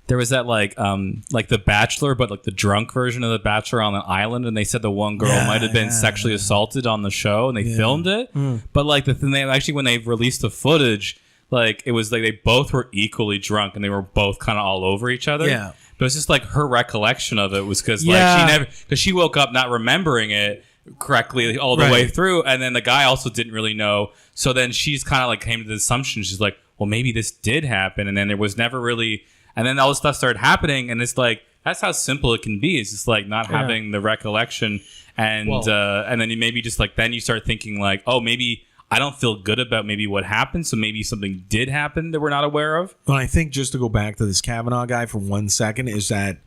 there was that like the Bachelor, but like the drunk version of the Bachelor on an island, and they said the one girl Yeah, might have been yeah, sexually assaulted on the show, and they Yeah. filmed it. But like the thing, they actually when they released the footage, like it was like they both were equally drunk and they were both kind of all over each other. Yeah. But it's just like her recollection of it was because Yeah. she woke up not remembering it correctly all the Right. way through, and then the guy also didn't really know. So then she's kind of like came to the assumption, she's like, well, maybe this did happen, and then there was never really, and then all this stuff started happening, and it's like that's how simple it can be. It's just like not having the recollection, and then you maybe just like then you start thinking like, oh, maybe I don't feel good about maybe what happened, so maybe something did happen that we're not aware of. And I think just to go back to this Kavanaugh guy for 1 second is that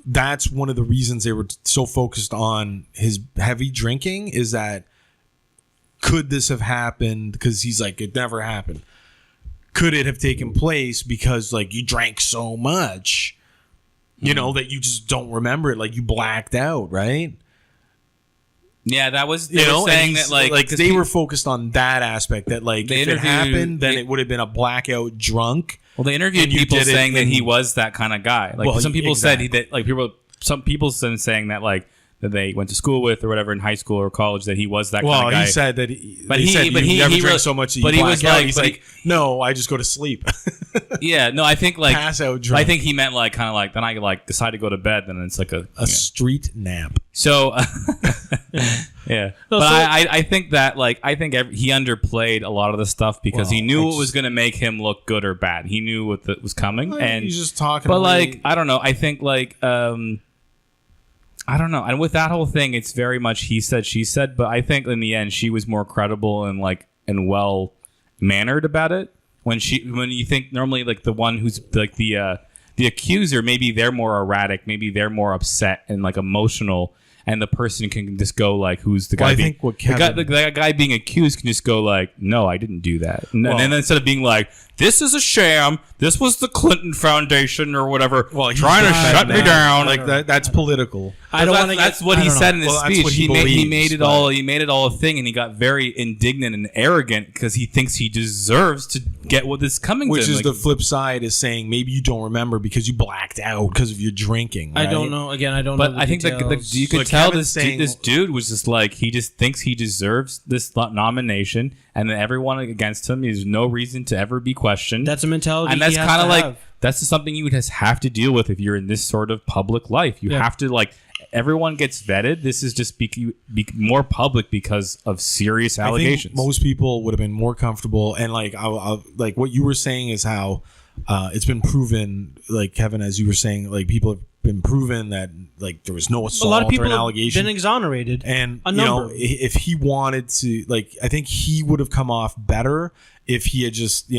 that's one of the reasons they were so focused on his heavy drinking is that could this have happened? Because he's like, it never happened. Could it have taken place because like you drank so much, that you just don't remember it, like you blacked out, right? Yeah, that was they were saying that like they were focused on that aspect that like They if it happened, then they- it would have been a blackout drunk. Well, they interviewed And you people did it saying that he in- was that kind of guy. Like Well, some people said exactly. that like some people saying that like that they went to school with or whatever in high school or college that he was that kind Well, of guy. he said that. He But said he- but you he- never he drink really- so much that you but he was black out. like- He's but like, no, I just go to sleep. Yeah, no, I think like Pass out drunk. I think he meant like kind of like then I like decide to go to bed. Then it's like a street nap. So, yeah. No, But so- I think that, like, he underplayed a lot of the stuff because he Well, knew I what was just- going to make him look good or bad. He knew what was coming. And he's just talking. but, away. like, I don't know. I think, like, I don't know. And with that whole thing, it's very much he said, she said. But I think in the end, she was more credible and, like, and well mannered about it. When you think normally, like, the one who's, like, the accuser, maybe they're more erratic. Maybe they're more upset and, like, emotional. And the person can just go like, "Who's the guy?" Well, I think what Kevin- the guy being accused can just go like, "No, I didn't do that." And Well- then instead of being like, "This is a sham. This was the Clinton Foundation or whatever, he's trying to not shut me that. down." Like that's political. I don't want to. That's what he said in his Well, that's speech. what he He believes, made it but- all. He made it all a thing, and he got very indignant and arrogant because he thinks he deserves to get what is coming Which to him. is the flip side is saying maybe you don't remember because you blacked out because of your drinking. I right? don't know. Again, I don't But know. I think you could Look, tell Kevin's this dude was just like he just thinks he deserves this nomination, and then everyone against him. There's no reason to ever be questioned. That's a mentality. and that's he has kind of to like have. that's just something you would just have to deal with if you're in this sort of public life. You Yeah. have to like everyone gets vetted. This is just be more public because of serious allegations. I think most people would have been more comfortable, and like I'll like what you were saying is how it's been proven, like Kevin, as you were saying, like people have been proven that like there was no A assault lot of people or an have allegation, been exonerated. and a you know number. if he wanted to, like I think he would have come off better if he had just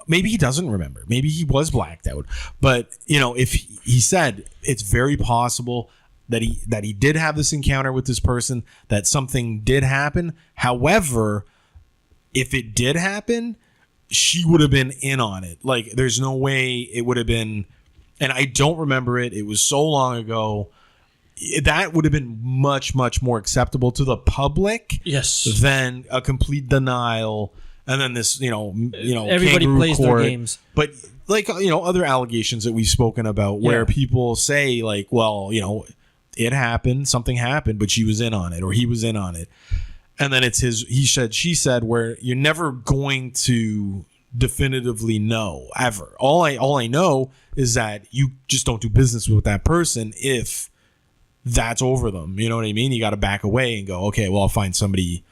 maybe he doesn't remember. Maybe he was blacked out. But, if he said it's very possible that he did have this encounter with this person, that something did happen. However, if it did happen, she would have been in on it. Like, there's no way it would have been, and I don't remember it. It was so long ago. That would have been much, much more acceptable to the public Yes. than a complete denial. And then this, Everybody kangaroo plays their court. games. But like, other allegations that we've spoken about where Yeah. people say like, well, it happened, something happened, but she was in on it or he was in on it. And then it's his, he said, she said, where you're never going to definitively know ever. All I know is that you just don't do business with that person if that's over them. You know what I mean? You got to back away and go, okay, well, I'll find somebody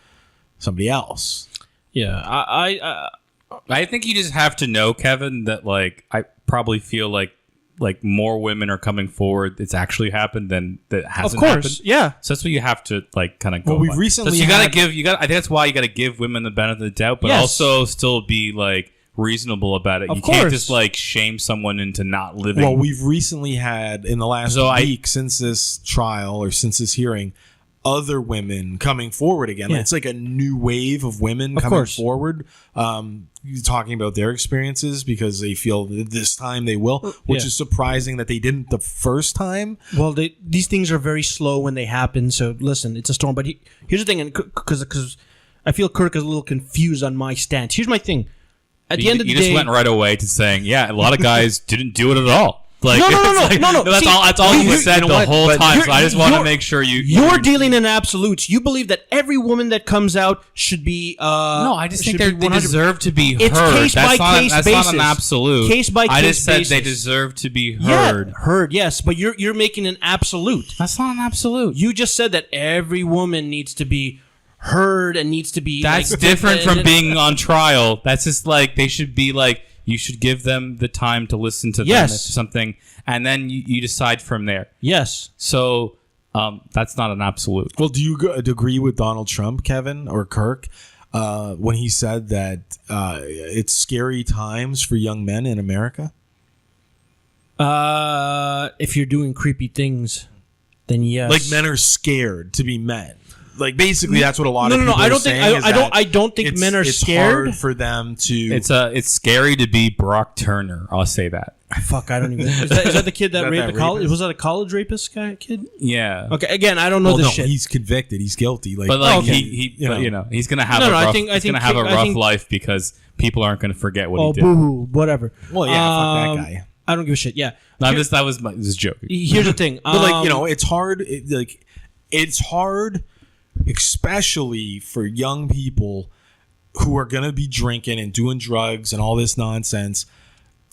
else. Yeah. I think you just have to know, Kevin, that like I probably feel like like more women are coming forward, it's actually happened than that hasn't Of course, happened. yeah. So that's what you have to like kind of go. Well, we've by. recently So you gotta had- give. I think that's why you gotta give women the benefit of the doubt, but Yes. also still be like reasonable about it. Of You can't course. just like shame someone into not living. Well, we've recently had in the last So week since this trial or since this hearing, other women coming forward again. Yeah. It's like a new wave of women Of coming course. forward, talking about their experiences because they feel that this time they will, which Yeah. is surprising that they didn't the first time. Well, these things are very slow when they happen. So listen, it's a storm. But here's the thing, and because I feel Kirk is a little confused on my stance. Here's my thing. At the end of the you day, just went right away to saying, yeah, a lot of guys didn't do it at all. Like, No. it's like- No. That's See, all. That's all you you- said you know the what? whole But time. So you're- I just want to you're- make sure you're dealing in absolutes. You believe that every woman that comes out should be. No, I just think should be they 100 deserve to be It's heard. case that's by not, case that's basis. not an absolute. Case by I case just said they basis. deserve to be Yeah, heard. heard. Yes, but you're making an absolute. That's not an absolute. You just said that every woman needs to be heard and needs to be. That's like, different from being on trial. That's just like they should be like you should give them the time to listen to them Yes. or something, and then you decide from there. Yes. So that's not an absolute. Well, do you agree with Donald Trump, Kevin or Kirk, when he said that it's scary times for young men in America? If you're doing creepy things, then yes. Like men are scared to be men. Like basically, that's what a lot of No. people I are don't think. saying is that I don't think men are it's scared. hard for them to. It's scary to be Brock Turner. I'll say that. Fuck, I don't even. Is that the kid that Is that raped that a college? rapist? Was that a college rapist guy kid? Yeah. Okay, again, I don't know well, this no, shit. he's convicted. He's guilty. Like, But like Okay. you know, he's gonna have No, a no, I rough, think- I he's think- gonna have a I rough think- life because people aren't gonna forget what Oh, he did. boo-hoo, whatever. well, yeah, fuck that guy. I don't give a shit. Yeah. No, I'm just that was my this joke. Here's the thing. But like, you know, it's hard. It's hard, especially for young people who are gonna be drinking and doing drugs and all this nonsense.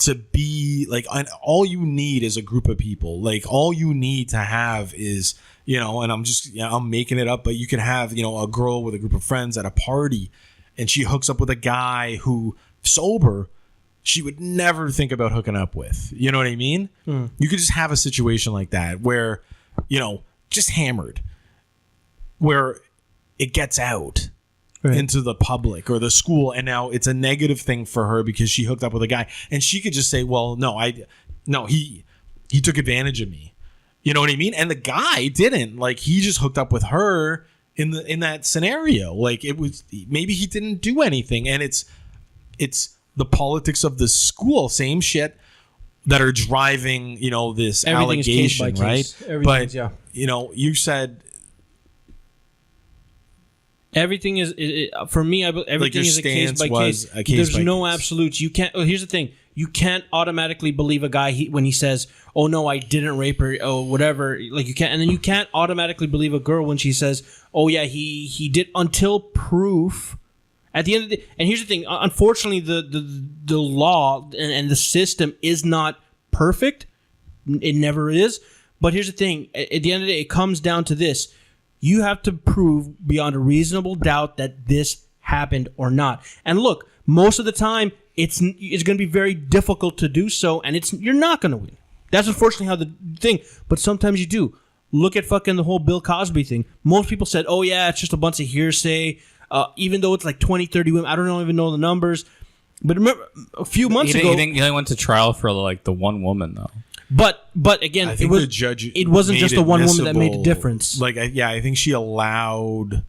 To be like, all you need is a group of people. Like, all you need to have is, you know, and I'm making it up, but you can have, you know, a girl with a group of friends at a party, and she hooks up with a guy who sober she would never think about hooking up with. You know what I mean? You could just have a situation like that where, you know, just hammered, where it gets out into the public or the school, and now it's a negative thing for her because she hooked up with a guy, and she could just say, well, he took advantage of me. You know what I mean? And the guy didn't. Like, he just hooked up with her in that scenario. Like, it was, maybe he didn't do anything, and it's the politics of the school, same shit, that are driving, you know, this Everything is case by allegation, right? case. Everything's- But yeah. you know, you said Everything is for me. Everything your is a case stance by was case. a case There's by no case. absolutes. You can't. Oh, here's the thing. You can't automatically believe a guy when he says, "Oh no, I didn't rape her," or whatever. Like, you can't, and then you can't automatically believe a girl when she says, "Oh yeah, he did," until proof. At the end of the day, and here's the thing. Unfortunately, the law and the system is not perfect. It never is. But here's the thing. At the end of the day, it comes down to this. You have to prove beyond a reasonable doubt that this happened or not. And look, most of the time, it's going to be very difficult to do so, and you're not going to win. That's unfortunately how the thing. But sometimes you do. Look at fucking the whole Bill Cosby thing. Most people said, "Oh yeah, it's just a bunch of hearsay." Even though it's like 20, 30 women, I don't even know the numbers. But remember, a few months ago, He only went to trial for like the one woman though. But again, I it think was the judge. it wasn't made just it the one woman that made the admissible. difference. Like, I think she allowed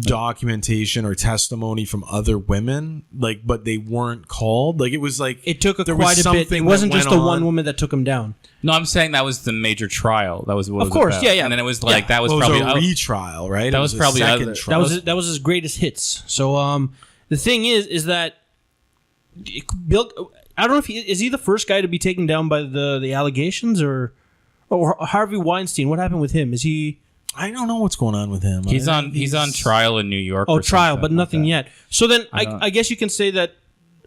documentation or testimony from other women, like, but they weren't called. Like, it was like It took there was quite a bit. something It wasn't that just went the one on. woman that took him down. No, I'm saying that was the major trial. That was what Of it was course, about. yeah. And then it was like Yeah. that was Well, it probably was a retrial, right? that It was a probably second other- trial. That was his greatest hits. So the thing is that Bill, I don't know if is he the first guy to be taken down by the allegations or Harvey Weinstein. What happened with him? Is he? I don't know what's going on with him. he's on trial in New York. Oh, or trial, something but like nothing that. yet. So then don't- I guess you can say that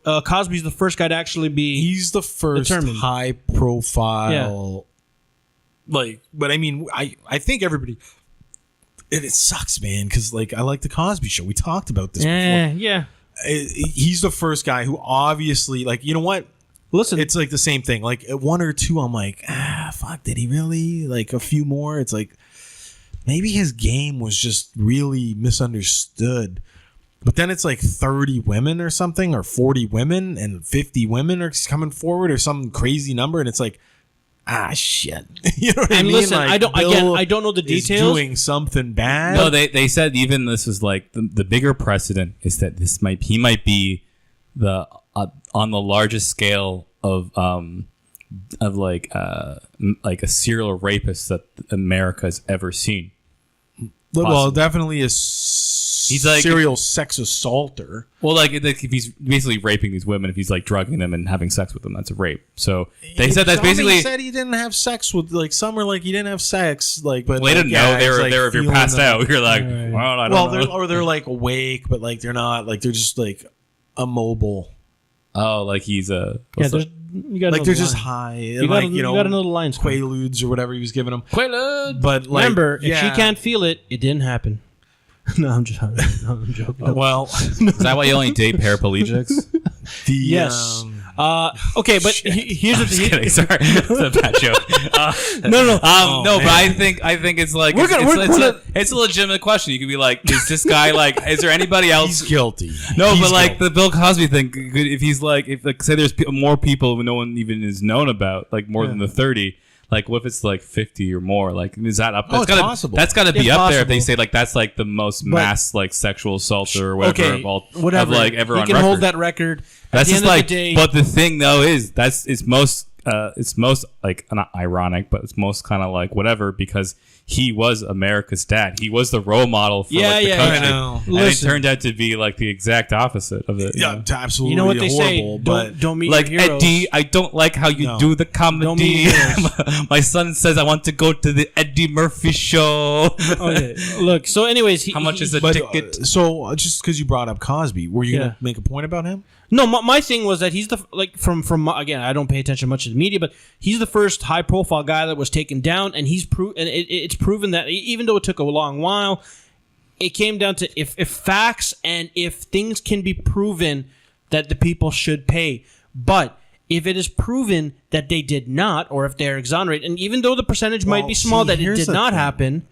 Cosby's the first guy to actually be. He's the first Determined. high profile. Like, but I mean, I think everybody. It sucks, man, because like I like the Cosby Show. We talked about this before. Yeah. He's the first guy who obviously, like, you know what? Listen, it's like the same thing. Like at one or two, I'm like, fuck, did he really? Like a few more, it's like maybe his game was just really misunderstood. But then it's like 30 women or something, or 40 women, and 50 women are coming forward, or some crazy number, and it's like, shit. You know what I mean? Listen, like, I don't know the is details. doing something bad. No, they said even this was like the bigger precedent is that he might be the on the largest scale of like a serial rapist that America has ever seen. Well, definitely he's like serial sex assaulter. Well, like if he's basically raping these women, if he's like drugging them and having sex with them, that's a rape. So they said that's basically. He said he didn't have sex with, like, some are like he didn't have sex, like, but they didn't know they were there. If you're passed out, you're like, well, I don't know. They're like awake, but like they're not, like they're just like immobile. Oh, like he's a you got like they're just high, and got another line. Quaaludes or whatever he was giving them. Quaaludes. But like, remember, if she can't feel it, it didn't happen. No, I'm joking. Well, is that why you only date paraplegics? Yes. Okay, but here's the thing. Sorry, that's a bad joke. No. But I think it's like it's a legitimate question. You could be like, is this guy like? Is there anybody else? He's guilty. No, He's but like guilty. the Bill Cosby thing. If he's like, say there's more people who no one even is known about, like more than the 30. Like, what if it's like 50 or more? Like, is that up? It's possible. That's got to be It's up there if possible. they say like that's like the most mass like sexual assault or whatever of all whatever. of like ever he on can record. hold that record. That's At the just end like. of the day, But the thing though is it's most like not ironic, but it's most kind of like whatever because he was America's dad. He was the role model for the country, I know. and it turned out to be like the exact opposite of it. Yeah, absolutely. you know what they horrible, say? but Don't meet Like your heroes. Eddie, I don't like how you do the comedy. Don't meet your heroes. My son says I want to go to the Eddie Murphy show. Okay. Look. So, anyways, How much is a But, ticket? so just because you brought up Cosby, were you gonna make a point about him? No, my thing was that he's the from again. I don't pay attention much to the media, but he's the first high profile guy that was taken down, and it's proven that even though it took a long while, it came down to if facts and if things can be proven that the people should pay, but if it is proven that they did not, or if they're exonerated, and even though the percentage might be small that it did not happen,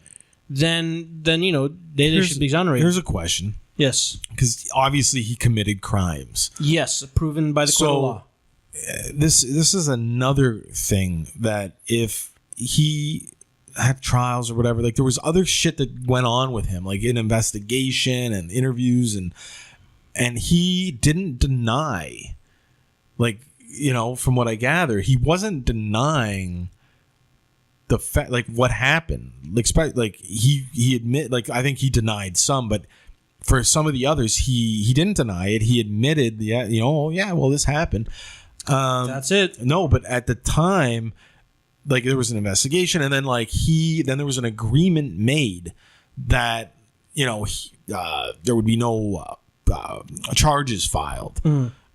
then you know they should be exonerated. Here's a question. Yes. Because obviously he committed crimes. Yes, proven by the court of law. This is another thing that if he had trials or whatever, like there was other shit that went on with him, like an investigation and interviews, and he didn't deny, like, you know, from what I gather, he wasn't denying the fact, like what happened, like he admit, like I think he denied some, but for some of the others, he didn't deny it. He admitted, well, this happened. That's it. No, but at the time, like there was an investigation, and then then there was an agreement made that there would be no charges filed,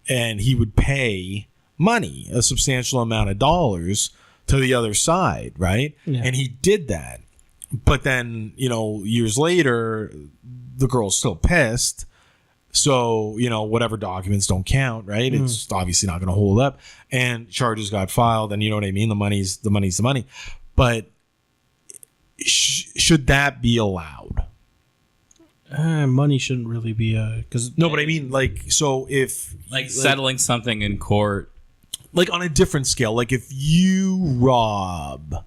and he would pay money, a substantial amount of dollars, to the other side, right? Yeah. And he did that, but then years later, the girl's still pissed. So, whatever documents don't count, right? It's obviously not going to hold up. And charges got filed, and you know what I mean? The money's the money. But should that be allowed? Money shouldn't really be because no, but I mean, so if settling something in court, on a different scale, if you rob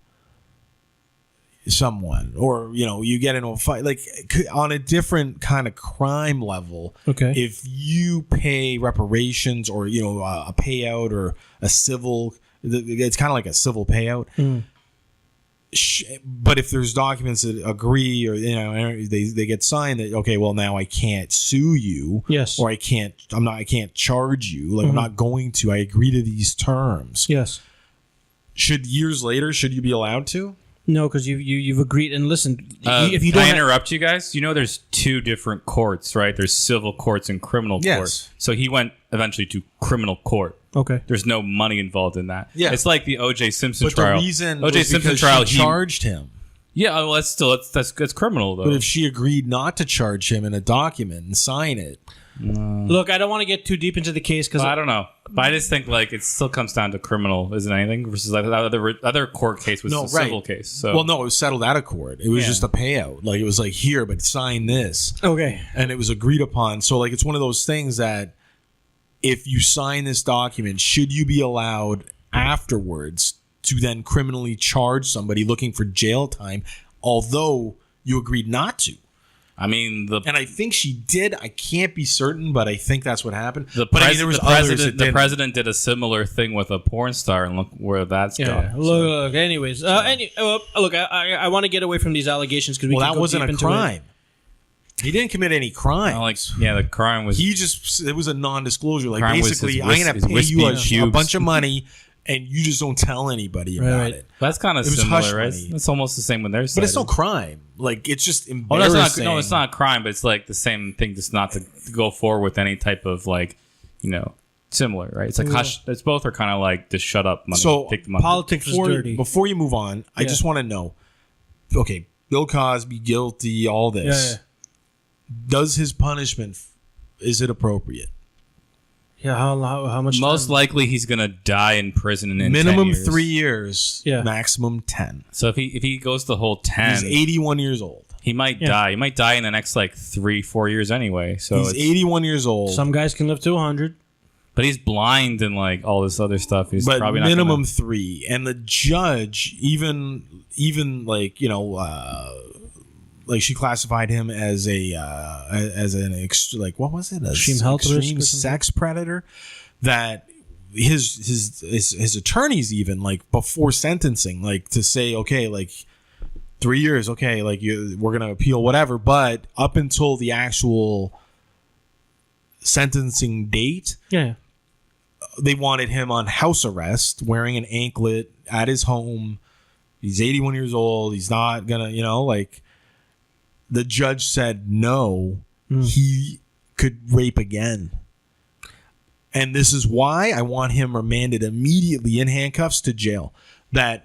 someone, or you get into a fight, on a different kind of crime level, okay, if you pay reparations or a payout or a civil, it's kind of like a civil payout, but if there's documents that agree, or they get signed that, okay, well, now I can't sue you, yes, or I can't charge you, I'm not going to, I agree to these terms, yes, years later should you be allowed to? No, because you've agreed. And listen, if you don't, can I interrupt you guys? There's two different courts, right? There's civil courts and criminal courts. So he went eventually to criminal court. Okay. There's no money involved in that. Yeah. It's like the O.J. Simpson but trial. The reason O.J. was Simpson because trial, she charged him. Yeah, well, that's criminal though. But if she agreed not to charge him in a document and sign it, Look, I don't want to get too deep into the case because I don't know. But I just think like it still comes down to criminal, isn't anything? Versus like the other court case was a civil case. So well, no, it was settled out of court. It was just a payout. Like it was like here, but sign this. Okay. And it was agreed upon. So like it's one of those things that if you sign this document, should you be allowed afterwards to then criminally charge somebody looking for jail time, although you agreed not to? I mean, and I think she did. I can't be certain, but I think that's what happened. The president did a similar thing with a porn star, and look where that's gone. Look, anyways, look, I want to get away from these allegations because that wasn't a crime. He didn't commit any crime. The crime was it was a non-disclosure. Like basically, I'm going to pay you a bunch of money. And you just don't tell anybody about it. That's kind of similar, right? It's almost the same when they're. But it's no crime. Like it's just embarrassing. No, it's not a crime, but it's like the same thing. Just not to go forward with any type of similar, right? It's like it's both are kind of like just shut up. Money, so take the money. Politics is dirty. Before you move on, I just want to know. Okay, Bill Cosby guilty. All this. Yeah. Does his punishment? Is it appropriate? Yeah, how much? Most time? Likely, he's gonna die in prison in minimum 10 years. 3 years. Yeah, maximum 10. So if he goes the whole 10, he's 81 years old. He might die. He might die in the next 3-4 years anyway. So he's 81 years old. Some guys can live to 100, but he's blind and all this other stuff. He's probably not minimum 3. And the judge, even she classified him as what was it? Extreme sex predator. That his attorneys even before sentencing to say, okay, 3 years, okay, we're gonna appeal whatever, but up until the actual sentencing date, they wanted him on house arrest, wearing an anklet at his home. He's 81 years old. He's not gonna, the judge said no, he could rape again. And this is why I want him remanded immediately in handcuffs to jail. Do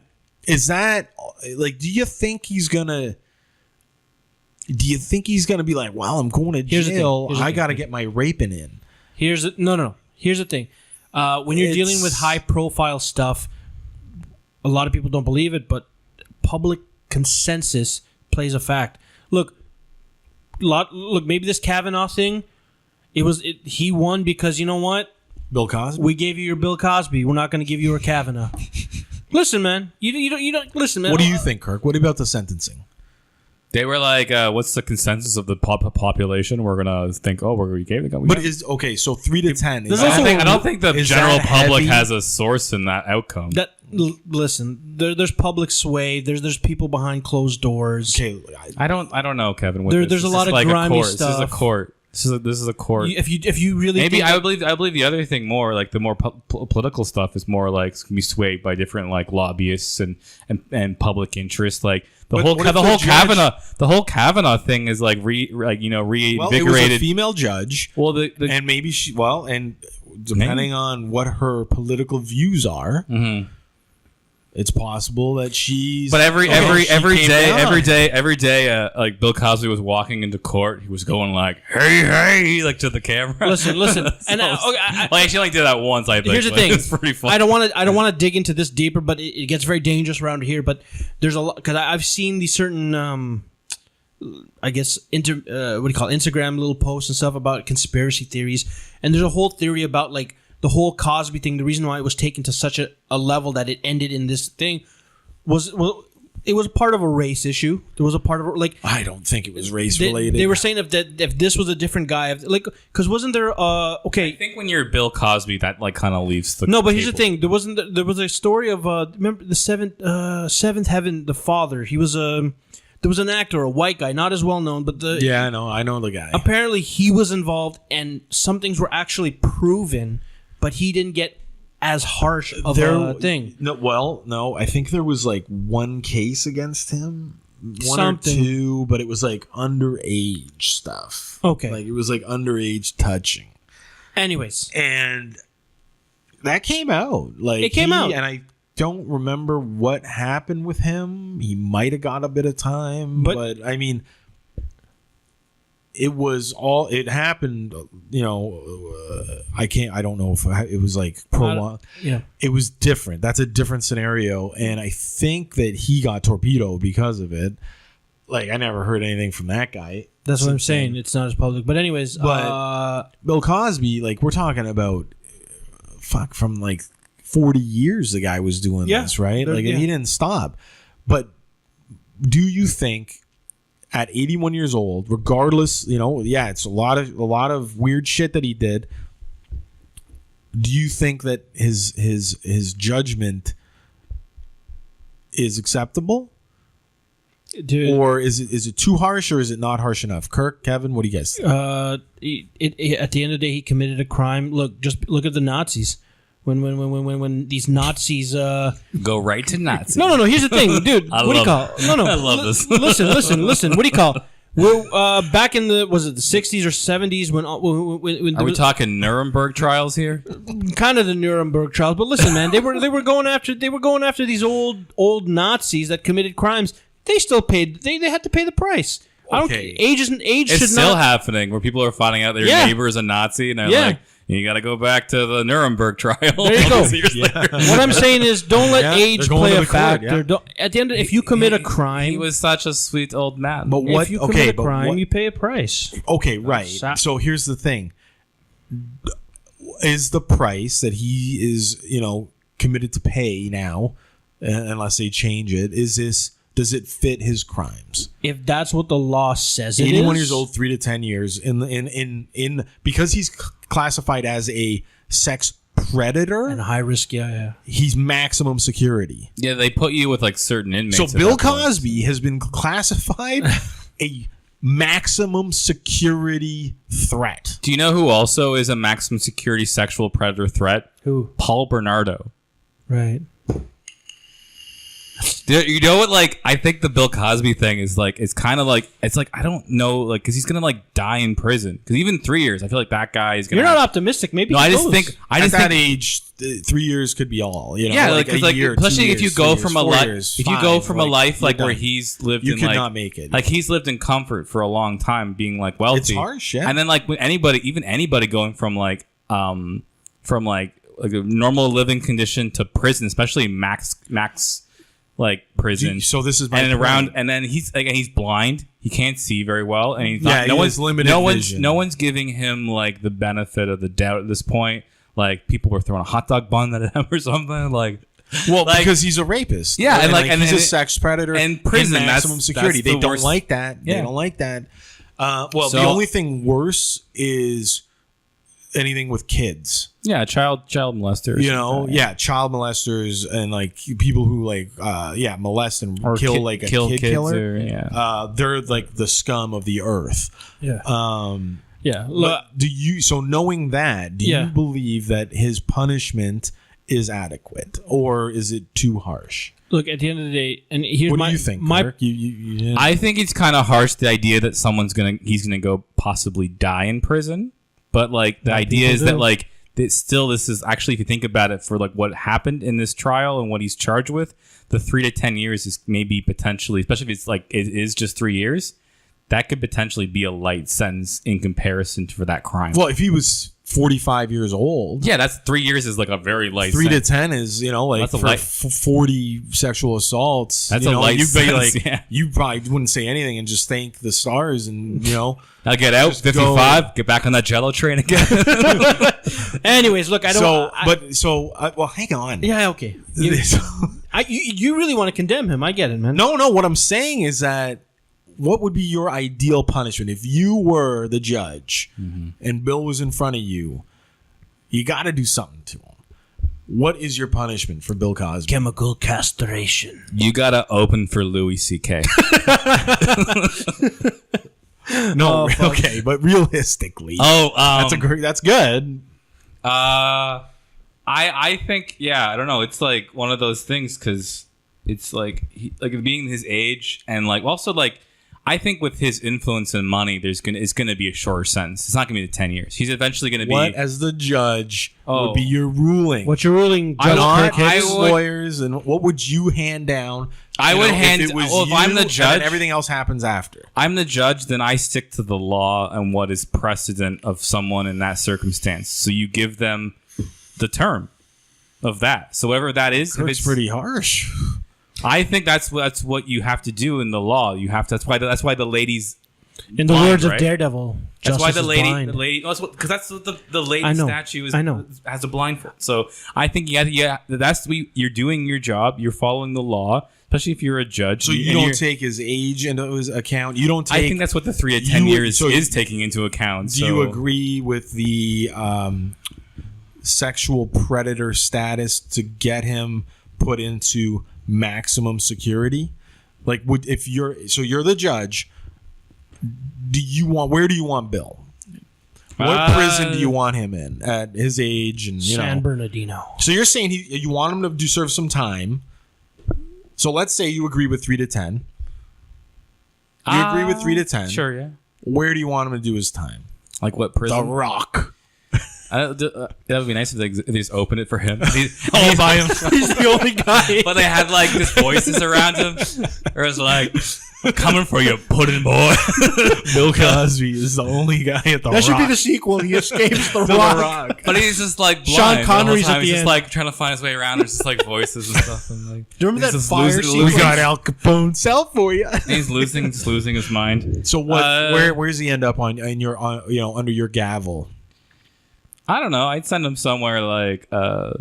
you think he's gonna be like, well, I'm going to jail. I got to get my raping in. Here's the thing. When you're dealing with high profile stuff, a lot of people don't believe it, but public consensus plays a fact. Look, maybe this Kavanaugh thing, he won because you know what? Bill Cosby? We gave you your Bill Cosby. We're not going to give you a Kavanaugh. Listen, man. You don't listen, man. What do you think, Kirk? What about the sentencing? They were like, what's the consensus of the population? We're going to think, we gave it. But so 3 to 10. I don't think the general public has a source in that outcome. Listen, there's public sway. There's people behind closed doors. Okay, I don't know, Kevin. There's a lot of grimy stuff. This is a court. This is a court. If you really maybe I believe the other thing more the more political stuff is more can be swayed by different lobbyists and public interest. The whole Kavanaugh thing is reinvigorated. Well, it was a female judge. Well, and maybe and depending on what her political views are. Mm-hmm. It's possible that she's. But every day, Bill Cosby was walking into court, he was going hey, to the camera. Listen, and she only did that once. I think. Here's the thing. It's pretty funny. I don't want to dig into this deeper, but it gets very dangerous around here. But there's a lot because I've seen these certain, Instagram little posts and stuff about conspiracy theories, and there's a whole theory about the whole Cosby thing, the reason why it was taken to such a level that it ended in this thing was it was part of a race issue. There was a part of I don't think it was race related. They were saying if this was a different guy, because wasn't there I think when you're Bill Cosby, that kind of leaves the but here's the thing. There was a story of remember the Seventh Heaven, the father. He was there was an actor, a white guy, not as well known, but I know the guy. Apparently, he was involved, and some things were actually proven. But he didn't get as harsh of a thing. No, I think there was one case against him, or 2, but it was underage stuff. Okay, it was underage touching. Anyways, and that came out. It came out, and I don't remember what happened with him. He might have got a bit of time, but I mean, it was all, it happened, you know, I don't know if it was like it was different. That's a different scenario. And I think that he got torpedoed because of it. Like, I never heard anything from that guy. That's what I'm saying. It's not as public. But anyways, Bill Cosby, like, we're talking about from like 40 years the guy was doing this, right? Like, and he didn't stop. But do you think at 81 years old, regardless, you know, it's a lot of weird shit that he did. Do you think that his judgment is acceptable? Dude. Or is it too harsh, or is it not harsh enough? Kirk, Kevin, what do you guys think? At the end of the day, he committed a crime. Just look at the Nazis. When these Nazis go right to Nazis. No. Here's the thing, dude. What do you call? No. I love this. Listen. What do you call? Well, back in the 60s or 70s when are we talking Nuremberg trials here? Kind of the Nuremberg trials, but listen, man, they were going after these old Nazis that committed crimes. They still paid. They had to pay the price. Okay. Age it's still happening where people are finding out their neighbor is a Nazi, and they're like, you got to go back to the Nuremberg trial. There you go. What I'm saying is, don't let age play a factor. At the end, if you commit a crime, he was such a sweet old man. But what? If you commit a crime, you pay a price. Okay, right. So here's the thing: is the price that he is, you know, committed to pay now, unless they change it, is this? Does it fit his crimes? If that's what the law says, 81 years old, 3 to 10 years in because he's classified as a sex predator and high risk. He's maximum security. Yeah, they put you with like certain inmates. So Bill Cosby has been classified a maximum security threat. Do you know who also is a maximum security sexual predator threat? Who? Paul Bernardo. Right. You know what? Like, I think the Bill Cosby thing is like, it's kind of like, it's like, I don't know, like, because he's gonna like die in prison. Because even 3 years, I feel like that guy is gonna. You're not optimistic. Maybe. No, I just think at that age, 3 years could be all. You know, yeah, like, a year, especially if you go from a life, if you go from a life like where he's lived, you in could like, not make it. Like he's lived in comfort for a long time, being like wealthy. It's harsh, yeah. And then like when anybody going from like a normal living condition to prison, especially max like prison. So this is my and point. around, and then he's blind. He can't see very well, and he's not. No one's limited vision. No one's giving him like the benefit of the doubt at this point. Like people were throwing a hot dog bun at him or something. Like, well, because he's a rapist. Yeah, and he's a sex predator. And prison, in maximum security. That's they don't like that. Yeah. They don't like that. The only thing worse is anything with kids. Yeah, child molesters. You know, child molesters and like people who like molest and or kill a kid killer. They're like the scum of the earth. Yeah. But knowing that, do you believe that his punishment is adequate, or is it too harsh? Look, at the end of the day, and here's what do you think, Kirk? I think it's kind of harsh, the idea that he's gonna go possibly die in prison. But like the idea is that like this is actually, if you think about it, for like what happened in this trial and what he's charged with, the 3 to 10 years is maybe potentially, especially if it's like it is just 3 years, that could potentially be a light sentence in comparison for that crime. Well, if he was 45 years old, that's 3 years is like a very light. 3 sentence. to 10 is like for 40 sexual assaults. That's a light sentence. You probably wouldn't say anything and just thank the stars and I'll get out 55, get back on that Jello train again. Anyways, look, I don't. Well, hang on. Yeah, okay. You really want to condemn him? I get it, man. No. What I'm saying is that what would be your ideal punishment if you were the judge and Bill was in front of you? You got to do something to him. What is your punishment for Bill Cosby? Chemical castration. You got to open for Louis C.K. No, okay, but realistically, that's good. I think, I don't know. It's like one of those things because it's like being his age and like also like I think with his influence and money, it's going to be a shorter sentence. It's not going to be the 10 years. He's eventually going to be. What, as the judge, would be your ruling? What's your ruling, Judge Not Kirk? his lawyers, and what would you hand down? I would hand. If it was if I'm the judge, and everything else happens after. I'm the judge, then I stick to the law and what is precedent of someone in that circumstance. So you give them the term of that. So whatever that is, It's pretty harsh. I think that's what you have to do in the law. You have to. That's why the ladies. In the blind, words right? of Daredevil, that's why justice the is lady, blind. because that's what the lady statue is. I know. Has a blindfold. So I think you're doing your job. You're following the law, especially if you're a judge. So you don't take his age into his account. You don't take. I think that's what the 3 to 10 years is taking into account. Do you agree with the sexual predator status to get him put into maximum security? Like, if you're the judge, where do you want Bill? What prison do you want him in at his age and San Bernardino? So you're saying you want him to serve some time. So let's say you agree with 3 to 10. You agree with 3 to 10. Sure, yeah. Where do you want him to do his time? Like what prison? The Rock. That would be nice if they just opened it for him. All by him. He's the only guy. But they had like just voices around him. Or it's like, coming for you, pudding boy. Bill Cosby is the only guy at the Rock. That should be the sequel. He escapes the The Rock. Rock. But he's just like blind. Sean Connery's the whole time. at the He's end. just like trying to find his way around. There's just like voices and stuff. And like, Do you remember he's that just fire losing- We got Al Capone cell for you. He's losing his mind. So what? Where's he end up under your gavel? I don't know. I'd send him somewhere like I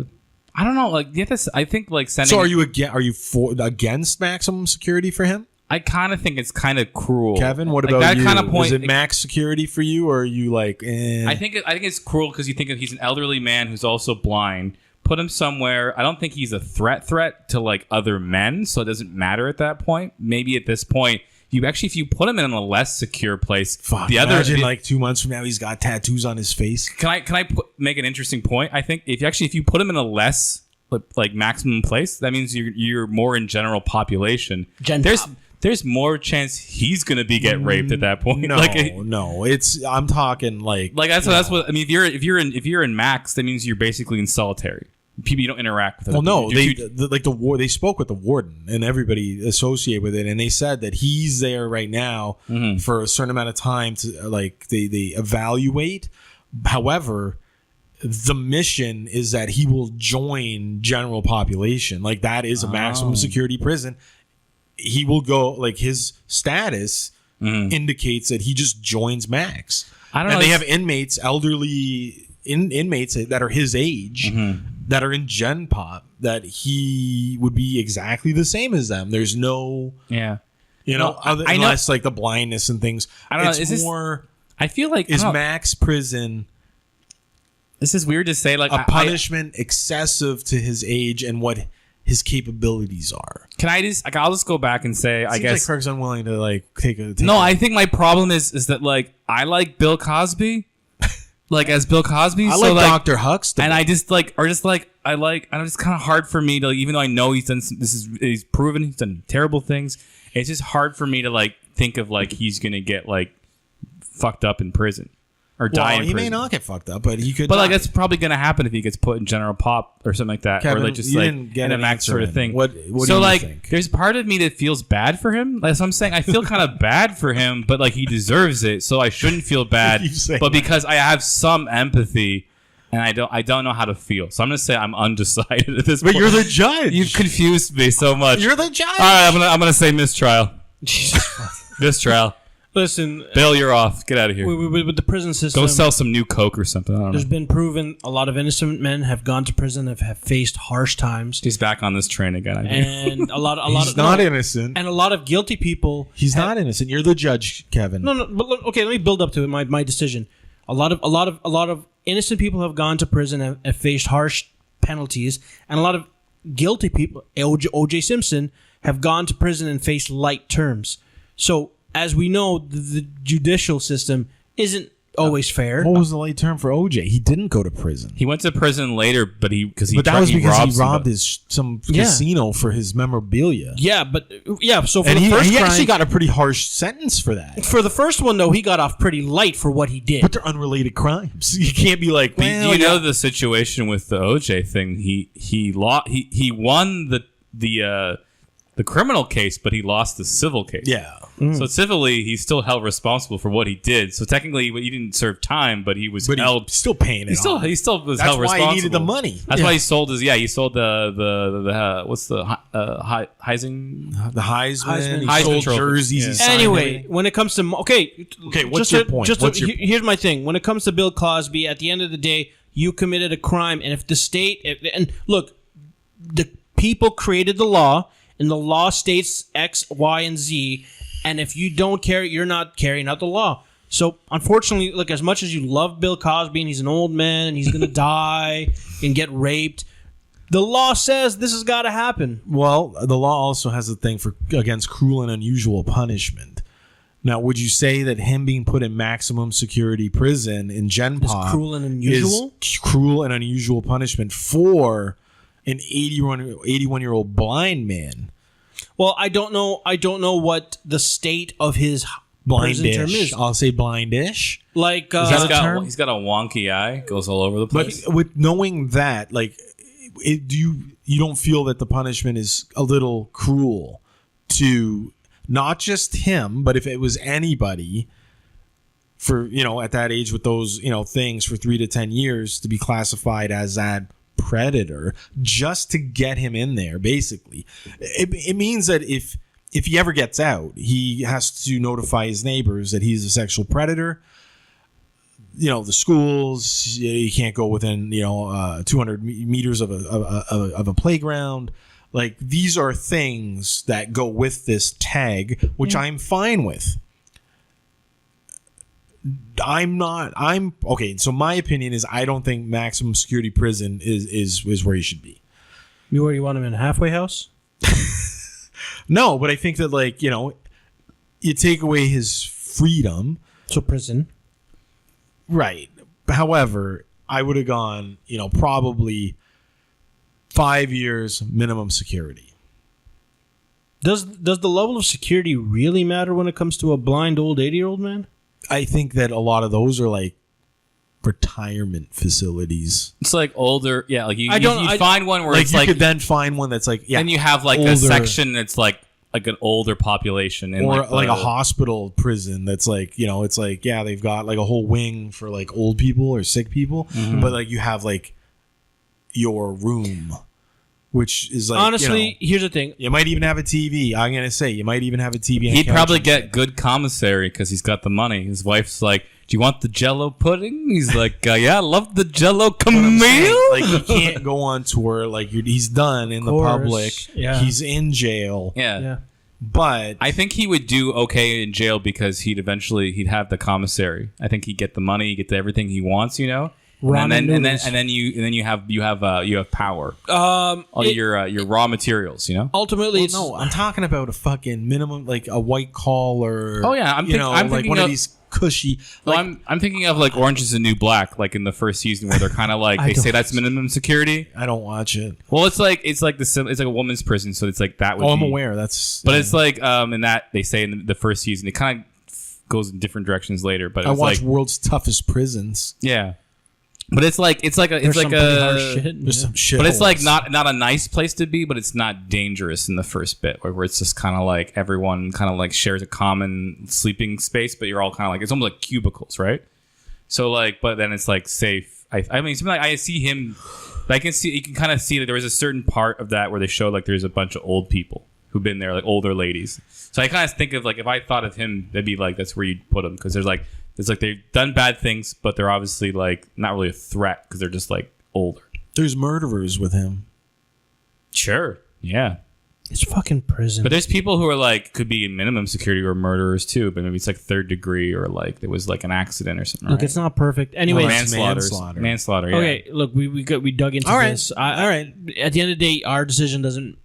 don't know. Like I think like sending. So are you against maximum security for him? I kind of think it's kind of cruel. Kevin, what Like, about that you? kind of point? Is it max security for you, or are you like? I think it's cruel because you think of he's an elderly man who's also blind. Put him somewhere. I don't think he's a threat to like other men, so it doesn't matter at that point. Maybe at this point, if you put him in a less secure place, imagine like 2 months from now he's got tattoos on his face. Can I make an interesting point? I think if you put him in a less like maximum place, that means you're more in general population. There's more chance he's gonna get raped at that point. No, I'm talking like that's what I mean. If you're in max, that means you're basically in solitary. People you don't interact with. Well, no, they spoke with the warden and everybody associated with it, and they said that he's there right now for a certain amount of time to they evaluate. However, the mission is that he will join general population. Like that is a maximum security prison. He will go like his status indicates that he just joins max. I don't know. They have inmates, elderly inmates that are his age that are in Gen Pop that he would be exactly the same as them. There's no unless like the blindness and things. I don't know. It's more. I feel like is max prison. This is weird to say. Like a punishment excessive to his age and what his capabilities are. Can I just I'll just go back and say I guess like Kirk's unwilling to like take a. I think my problem is that like I like Bill Cosby. Like as Bill Cosby, I like Dr. Huxtable, and I just like, or just like I like. I know it's kind of hard for me to, even though I know he's proven he's done terrible things. It's just hard for me to like think of like he's gonna get like fucked up in prison or die in prison. He may not get fucked up, but he could. But like that's probably gonna happen if he gets put in general pop or something like that, Kevin, or like just like in a max sort of thing. What so do you like, think? there's part of me that feels bad for him. Like so I'm saying, I feel kind of bad for him, but like he deserves it, so I shouldn't feel bad. But because I have some empathy, and I don't know how to feel, so I'm gonna say I'm undecided at this point. But you're the judge. You've confused me so much. You're the judge. All right, I'm gonna say mistrial. Mistrial. Listen, Bill, you're off. Get out of here. With the prison system, go sell some new coke or something. I don't know. There's been proven a lot of innocent men have gone to prison, have faced harsh times. He's back on this train again. And a lot He's of not innocent. And a lot of guilty people. He's not innocent. You're the judge, Kevin. No. But okay, let me build up to it. My decision. A lot of innocent people have gone to prison and have faced harsh penalties, and a lot of guilty people, O.J. Simpson, have gone to prison and faced light terms. So, as we know, the judicial system isn't always fair. What was the late term for OJ? He didn't go to prison. He went to prison later, but that was because he robbed some casino for his memorabilia. Yeah, but So for and the first he crime, actually got a pretty harsh sentence for that. for the first one though, he got off pretty light for what he did. But they're unrelated crimes. You can't be like, Do you know the situation with the OJ thing? He won the criminal case, but he lost the civil case. Yeah. So civilly, he's still held responsible for what he did. So technically, he didn't serve time, but he was held. Still paying it. He still was That's held why responsible. he needed the money. That's why he sold his. Yeah, he sold the what's the Heising? The Heisman. He Heisman sold trophy. jerseys. Yeah. He signed Anyway, everything. when it comes to what's your point? Here's my thing. When it comes to Bill Cosby, at the end of the day, you committed a crime, and if the state and look, the people created the law, and the law states X, Y, and Z, and if you don't carry, you're not carrying out the law. So unfortunately, look, as much as you love Bill Cosby and he's an old man and he's gonna die and get raped, the law says this has got to happen. Well, the law also has a thing against cruel and unusual punishment. Now, would you say that him being put in maximum security prison in Gen Pop is cruel and unusual? Is cruel and unusual punishment for an 81-year-old blind man? Well, I don't know what the state of his prison term is. I'll say blindish. Like He's got a wonky eye, goes all over the place. But with knowing that, like, you don't feel that the punishment is a little cruel to not just him, but if it was anybody for, at that age with those, things for 3 to 10 years to be classified as that predator just to get him in there, basically. It means that if he ever gets out, he has to notify his neighbors that he's a sexual predator. The schools, you can't go within 200 meters of a playground. Like, these are things that go with this tag, which I'm fine with. I'm okay. So my opinion is I don't think maximum security prison is where he should be. Where you want him in a halfway house? No, but I think that you take away his freedom. So prison. Right. However, I would have gone, probably 5 years minimum security. Does the level of security really matter when it comes to a blind old 80-year-old man? I think that a lot of those are like retirement facilities. It's like older, yeah. Like you find one where like it's you like could then find one that's like and you have like older, a section that's like an older population, and or like a hospital prison that's like it's like they've got like a whole wing for like old people or sick people, but like you have like your room. Which is like, honestly, here's the thing. You might even have a TV. I'm going to say, you might even have a TV. He'd probably get good commissary because he's got the money. His wife's like, do you want the Jell-O pudding? He's like, yeah, I love the Jell-O Camille. Like, he can't go on tour. Like, he's done in the public. Yeah. He's in jail. Yeah. But I think he would do okay in jail because he'd have the commissary. I think he'd get the money, he'd get everything he wants, And then you have power. Your raw materials, Ultimately, no, I'm talking about a fucking minimum, like a white collar. Oh yeah, I'm thinking one of these cushy. Well, I'm thinking of like Orange Is the New Black, like in the first season where they're kind of like they say that's minimum security. I don't watch it. Well, it's like a woman's prison, so it's like that. I'm aware. That's. But it's like in that they say in the first season, it kind of goes in different directions later. But I watch World's Toughest Prisons. Yeah. But it's like some shit, there's some shit. But it's like not a nice place to be, but it's not dangerous in the first bit, where it's just kind of like everyone kind of like shares a common sleeping space, but you're all kind of like it's almost like cubicles, right? So like, but then it's like safe. I mean, something like I see him. I can see you can kind of see that there was a certain part of that where they show like there's a bunch of old people who've been there, like older ladies. So I kind of think of like if I thought of him, that'd be like that's where you'd put him because there's like. It's like they've done bad things, but they're obviously like not really a threat because they're just like older. There's murderers with him. Sure. Yeah. It's fucking prison. But there's people who are like could be in minimum security or murderers too, but maybe it's like third degree or like there was like an accident or something. Look, right? It's not perfect. Anyway, manslaughter. Yeah. Okay, look, we dug into this. All right. At the end of the day, our decision doesn't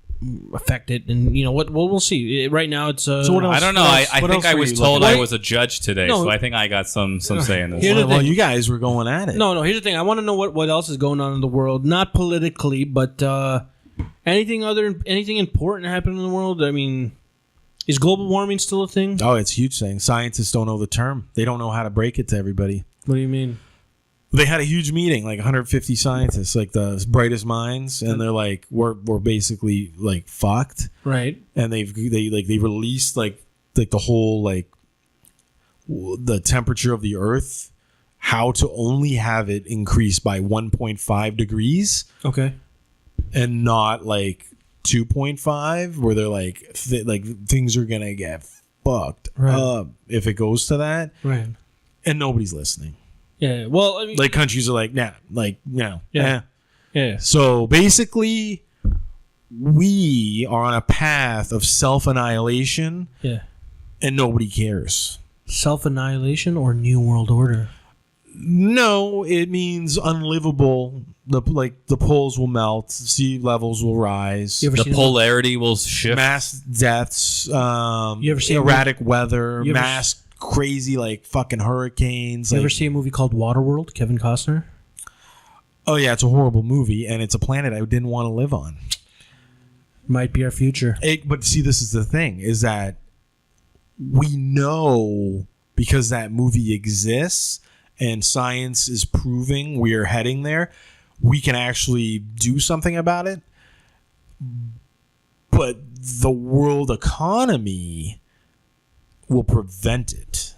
affect it, and you know what? Well, we'll see. Right now, it's. So what else? I don't know. I think I was told I was a judge today, No. so I think I got some say in this. Here's the Well, thing. you guys were going at it. No. Here's the thing. I want to know what else is going on in the world, not politically, but anything important happening in the world. I mean, is global warming still a thing? Oh, it's a huge thing. Scientists don't know the term. They don't know how to break it to everybody. What do you mean? They had a huge meeting, like 150 scientists, like the brightest minds, and they're like, we're basically like fucked. Right. And they released like the whole like the temperature of the Earth, how to only have it increase by 1.5 degrees. Okay. And not like 2.5, where they're like things are gonna get fucked up if it goes to that. Right. And nobody's listening. Yeah. Well, I mean, Like countries are like, nah, like no. Yeah. Yeah. So basically, we are on a path of self-annihilation, Yeah. and nobody cares. Self-annihilation or New World Order? No, it means unlivable. The poles will melt, sea levels will rise, You ever The seen polarity will shift. mass deaths, You ever seen erratic weather, You ever mass crazy like fucking hurricanes. You Like, ever see a movie called Waterworld? Kevin Costner. oh yeah, it's a horrible movie, and it's a planet I didn't want to live on. Might be our future. But see, this is the thing: is that we know because that movie exists and science is proving we are heading there. We can actually do something about it. But the world economy will prevent it.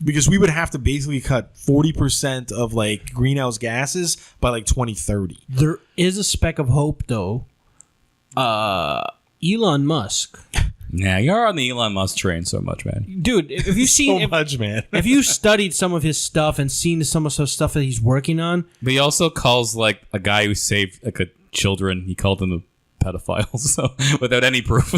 Because we would have to basically cut 40% of like greenhouse gases by like 2030. There is a speck of hope, though. Elon Musk, Yeah, you're on the Elon Musk train so much, man. dude. If you've seen, much, man. if you studied some of his stuff and seen some of the stuff that he's working on, But he also calls like a guy who saved like a children. He called them a pedophile, so without any proof.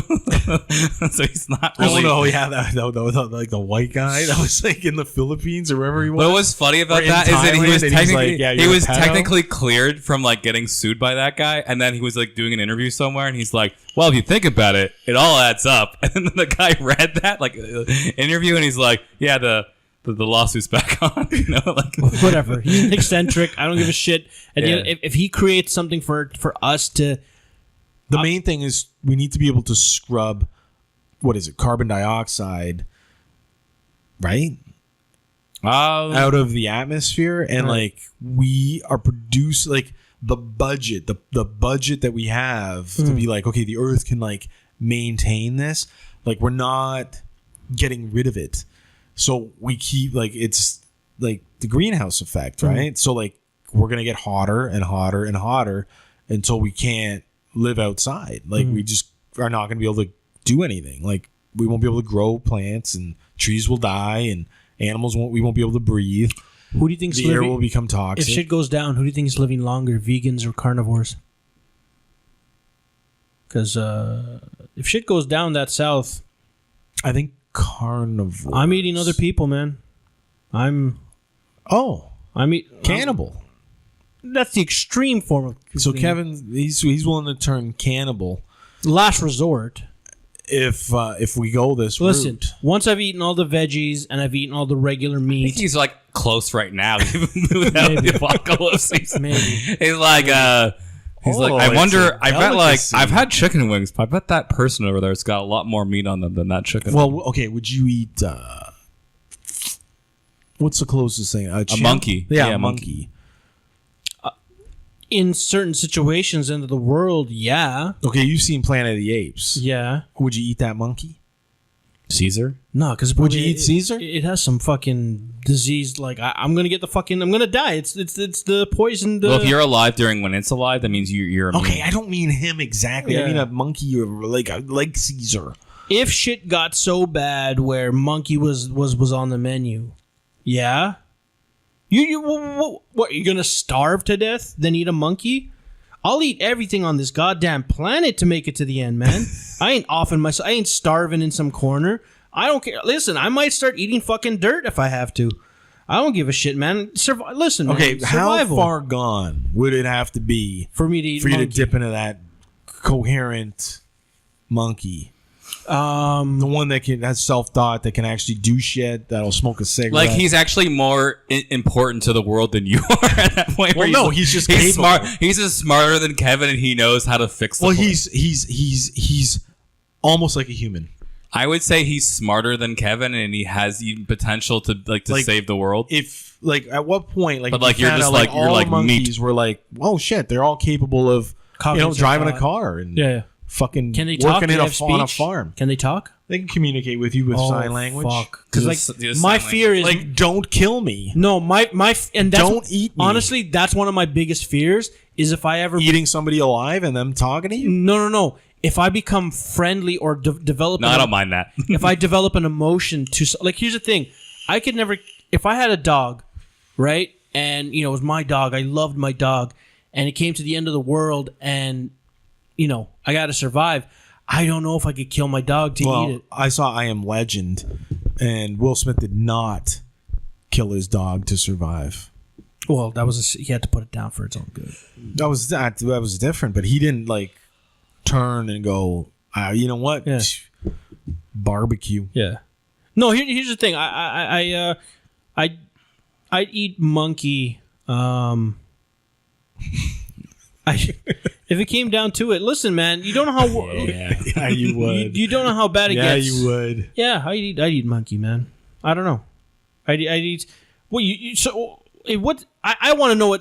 So he's not really. Oh no, yeah, that like the white guy that was like in the Philippines or wherever he was. What was funny about Or in that is that he Thailand, was and he's technically like, yeah, he you're a was pedo? technically cleared from like getting sued by that guy, and then he was like doing an interview somewhere, and he's like, "Well, if you think about it, it all adds up." And then the guy read that like interview, and he's like, "Yeah, the lawsuit's back on." You know, like whatever. He's eccentric. I don't give a shit. And Yeah. you know, if he creates something for us to, The main thing is we need to be able to scrub, what is it, carbon dioxide, right? Out of the atmosphere. And Right. like we are producing like the budget that we have to be like, okay, the earth can like maintain this. Like we're not getting rid of it. So we keep like, it's like the greenhouse effect, right? So like we're going to get hotter and hotter and hotter until we can't live outside. Like we just are not going to be able to do anything. Like we won't be able to grow plants, and trees will die, and animals we won't be able to breathe. who do you think's The air living? will become If toxic. shit goes down, who do you think is living longer, vegans or carnivores? Because if shit goes down that south, I think carnivore. I'm eating other people, man. I'm cannibal. That's the extreme form of. So Kevin, he's willing to turn cannibal last resort. if we go this Listen, route. once I've eaten all the veggies and I've eaten all the regular I think meat, he's like close right now, even without Maybe. the apocalypse. maybe. He's like, he's like, I it's wonder. a I bet like delicacy. I've had chicken wings, but I bet that person over there's got a lot more meat on them than that chicken. Well, okay, would you eat what's the closest thing? A chimp? monkey. Yeah, Yeah, a a monkey. In certain situations in the world, yeah. Okay, you've seen Planet of the Apes. Yeah. Would you eat that monkey? Caesar. No, because Would you eat Caesar? It has some fucking disease. Like I'm gonna get I'm gonna die. It's the poison. Well, if you're alive during when it's alive, that means you're immune. Okay, I don't mean him exactly. I Yeah. mean a monkey or like Caesar. if shit got so bad where monkey was on the menu, yeah. What? You're gonna starve to death? Then eat a monkey? I'll eat everything on this goddamn planet to make it to the end, man. I ain't offing myself. I ain't starving in some corner. I don't care. Listen, I might start eating fucking dirt if I have to. I don't give a shit, man. Listen, man, Okay, how survival. far gone would it have to be for me to eat for you to monkey? dip into that coherent monkey? Um, The one that has self-thought, that can actually do shit, that'll smoke a cigarette. Like he's actually more important to the world than you are at that point. Well, where no, he's just he's capable. smart. He's just smarter than Kevin, and he knows how to fix. The Well, place. he's almost like a human. I would say he's smarter than Kevin, and he has even potential to save the world. If like at what point, like, But, like, you you're found just out, like- you're all like the monkeys were like, oh shit, they're all capable of Cognitive driving a thought. car and yeah. fucking Can they talk? working Do in they a, have on a speech? farm. Can they talk? They can communicate with you with sign language. Fuck. Because Just my sign fear is Like, don't kill me. no, and that's Don't eat me. Honestly, that's one of my biggest fears. Is if I ever Eating somebody alive and them talking to you. no. If I become friendly or develop, No, I don't mind that. if I develop an emotion to like, here's the thing, I could never. If I had a dog, right, and it was my dog, I loved my dog, and it came to the end of the world, and I got to survive. I don't know if I could kill my dog to eat it. I saw I Am Legend, and Will Smith did not kill his dog to survive. Well, he had to put it down for its own good. That was different, but he didn't like turn and go, you know what? Yeah. Barbecue. Yeah. No, here's the thing. I'd eat monkey. If it came down to it, listen, man. You don't know how. Yeah, you would. You don't know how bad it Yeah, gets. you would. Yeah, I'd eat monkey, man. I don't know. I'd eat. Well, what? I want to know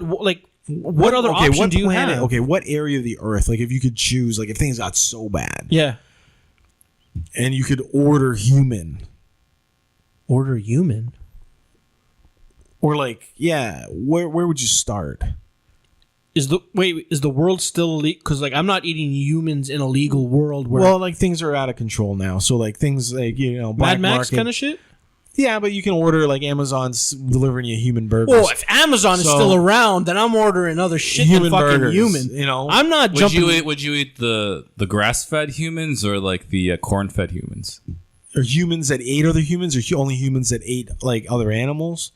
what other option do you have? Okay, what area of the earth? Like, if you could choose, like, if things got so bad, Yeah. and you could order human, Order human. or like, yeah, where would you start? Is the world still illegal? Because I'm not eating humans in a legal world where Well, like, things are out of control now. So, like, things like, black Mad Max market. kind of shit. Yeah, but you can order, like, Amazon's delivering you human burgers. Well, if Amazon is So- still around, then I'm ordering other shit Human than fucking burgers, human. I'm not Would jumping. you eat the grass-fed humans or like the corn-fed humans? Are humans that ate other humans, or only humans that ate, like, other animals?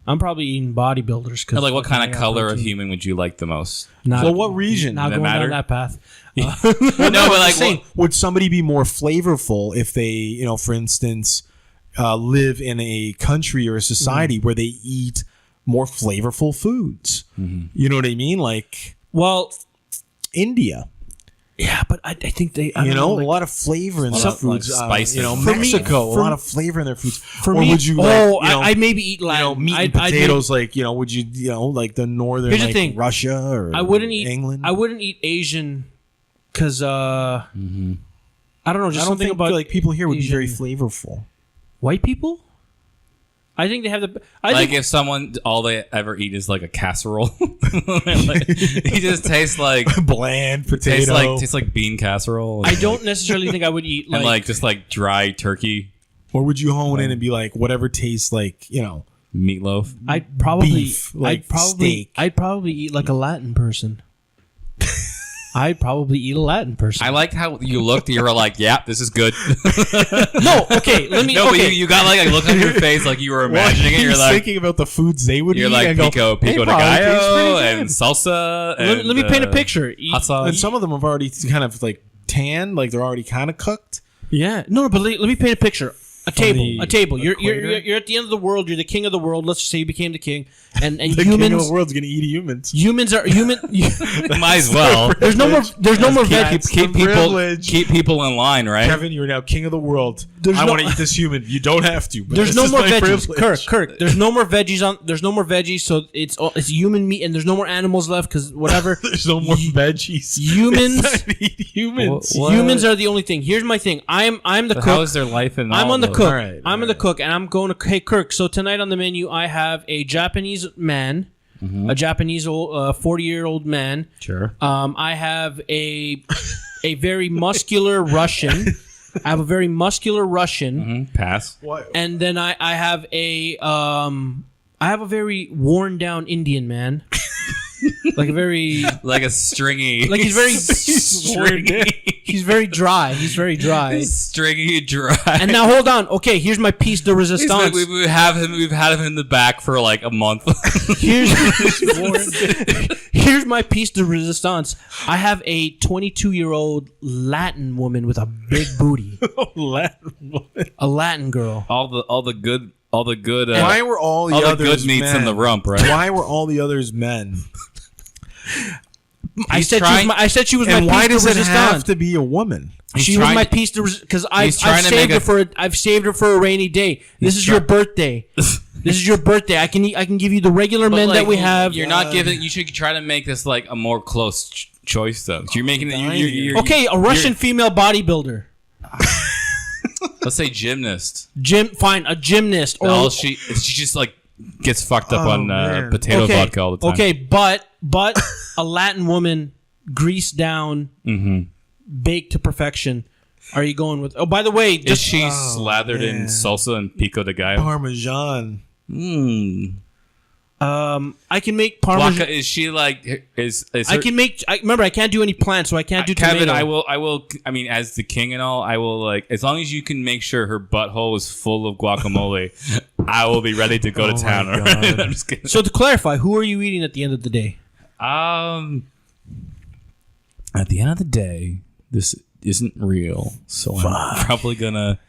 I'm probably eating bodybuilders. Or like, what kind of color of human would you like the most? Well, what region? Not Does that going matter? down that path. No, but like, Saying, would somebody be more flavorful if they, for instance, live in a country or a society where they eat more flavorful foods? You know what I mean? Like Well, India. yeah, but I think they. I A don't know, lot of flavor in their Some- foods. like spices. For me- Mexico, a for- lot of flavor in their foods. For or me, would you? I'd maybe eat Latin. meat and I'd potatoes. Would you? Like the northern, Here's the like thing. Russia or I wouldn't eat England. I wouldn't eat Asian because I don't know. Just I don't something think about like people here would be very Asian- flavorful. white people. I think they have the. Like if someone all they ever eat is like a casserole, like, he just tastes like Bland potato. tastes like bean casserole. I don't necessarily think I would eat and like just like dry turkey Or would you hone in and be like, whatever tastes like, meatloaf. I'd probably beef, like steak. I'd probably eat like a Latin person. I'd probably eat a Latin person. I liked how you looked. You were like, "Yeah, this is good." No, okay. Let me. No, okay. but you got like a look on your face, like you were imagining it. You're He's like, thinking about the foods they would you're eat. like and go, pico "Hey, de probably tastes gallo pretty and good." salsa. And, Let me paint a picture. Hot sauce. And some of them have already kind of like tanned, like they're already kind of cooked. Yeah. No, but let me paint a picture. A the table. You're equator? at the end of the world. You're the king of the world. Let's just say you became the king, and The humans. king of the world's gonna eat humans. Humans are human. Might as well. There's no more. There's no more keep, veg. keep people privilege. keep people in line, right? Kevin, you're now king of the world. There's I no- want to eat this human. You don't have to. But There's this no is more my veggies. privilege. Kirk. There's no more veggies on. There's no more veggies. So it's human meat, and there's no more animals left because whatever. There's no more veggies. Humans- It's time to eat humans. What? Humans are the only thing. Here's my thing. I'm the But cook. how is their life in? I'm all on the those? cook. All right, I'm all on the right. cook, and I'm going to. Hey, Kirk. So tonight on the menu, I have a Japanese man, a Japanese old 40-year-old man. Sure. I have a very muscular Russian. I have a very muscular Russian, Pass. What? and then I have a very worn down Indian man, like a very Like a stringy. like he's very stringy. He's very dry. He's very dry. Stringy dry. And now hold on. Okay, here's my piece de resistance. We've had him in the back for like a month. Here's my piece de resistance. I have a 22-year-old Latin woman with a big booty. A Latin girl. all the good. Why were all the others good meats men? in the rump, right? Why were all the others men? I said she was my And piece why de does it resistance. have to be a woman? She was my piece de resistance because I've saved her for a rainy day. This is your birthday. This is your birthday. I can give you the regular men that we have. You're not giving. You should try to make this like a more close choice, though. You're making it. Okay, a Russian female bodybuilder. Let's say gymnast. Fine, a gymnast. Or she just like gets fucked up on potato vodka all the time. Okay, but a Latin woman, greased down, baked to perfection. Are you going with? Oh, by the way, is she slathered in salsa and pico de gallo? Parmesan. I can make Parmesan. Is she like? I can make. Remember, I can't do any plants, so I can't do Kevin, tomato. I will. I mean, as the king and all, I will like as long as you can make sure her butthole is full of guacamole. I will be ready to go to town. Right? I'm just kidding. So to clarify, who are you eating at the end of the day? At the end of the day, this isn't real, so I'm probably gonna.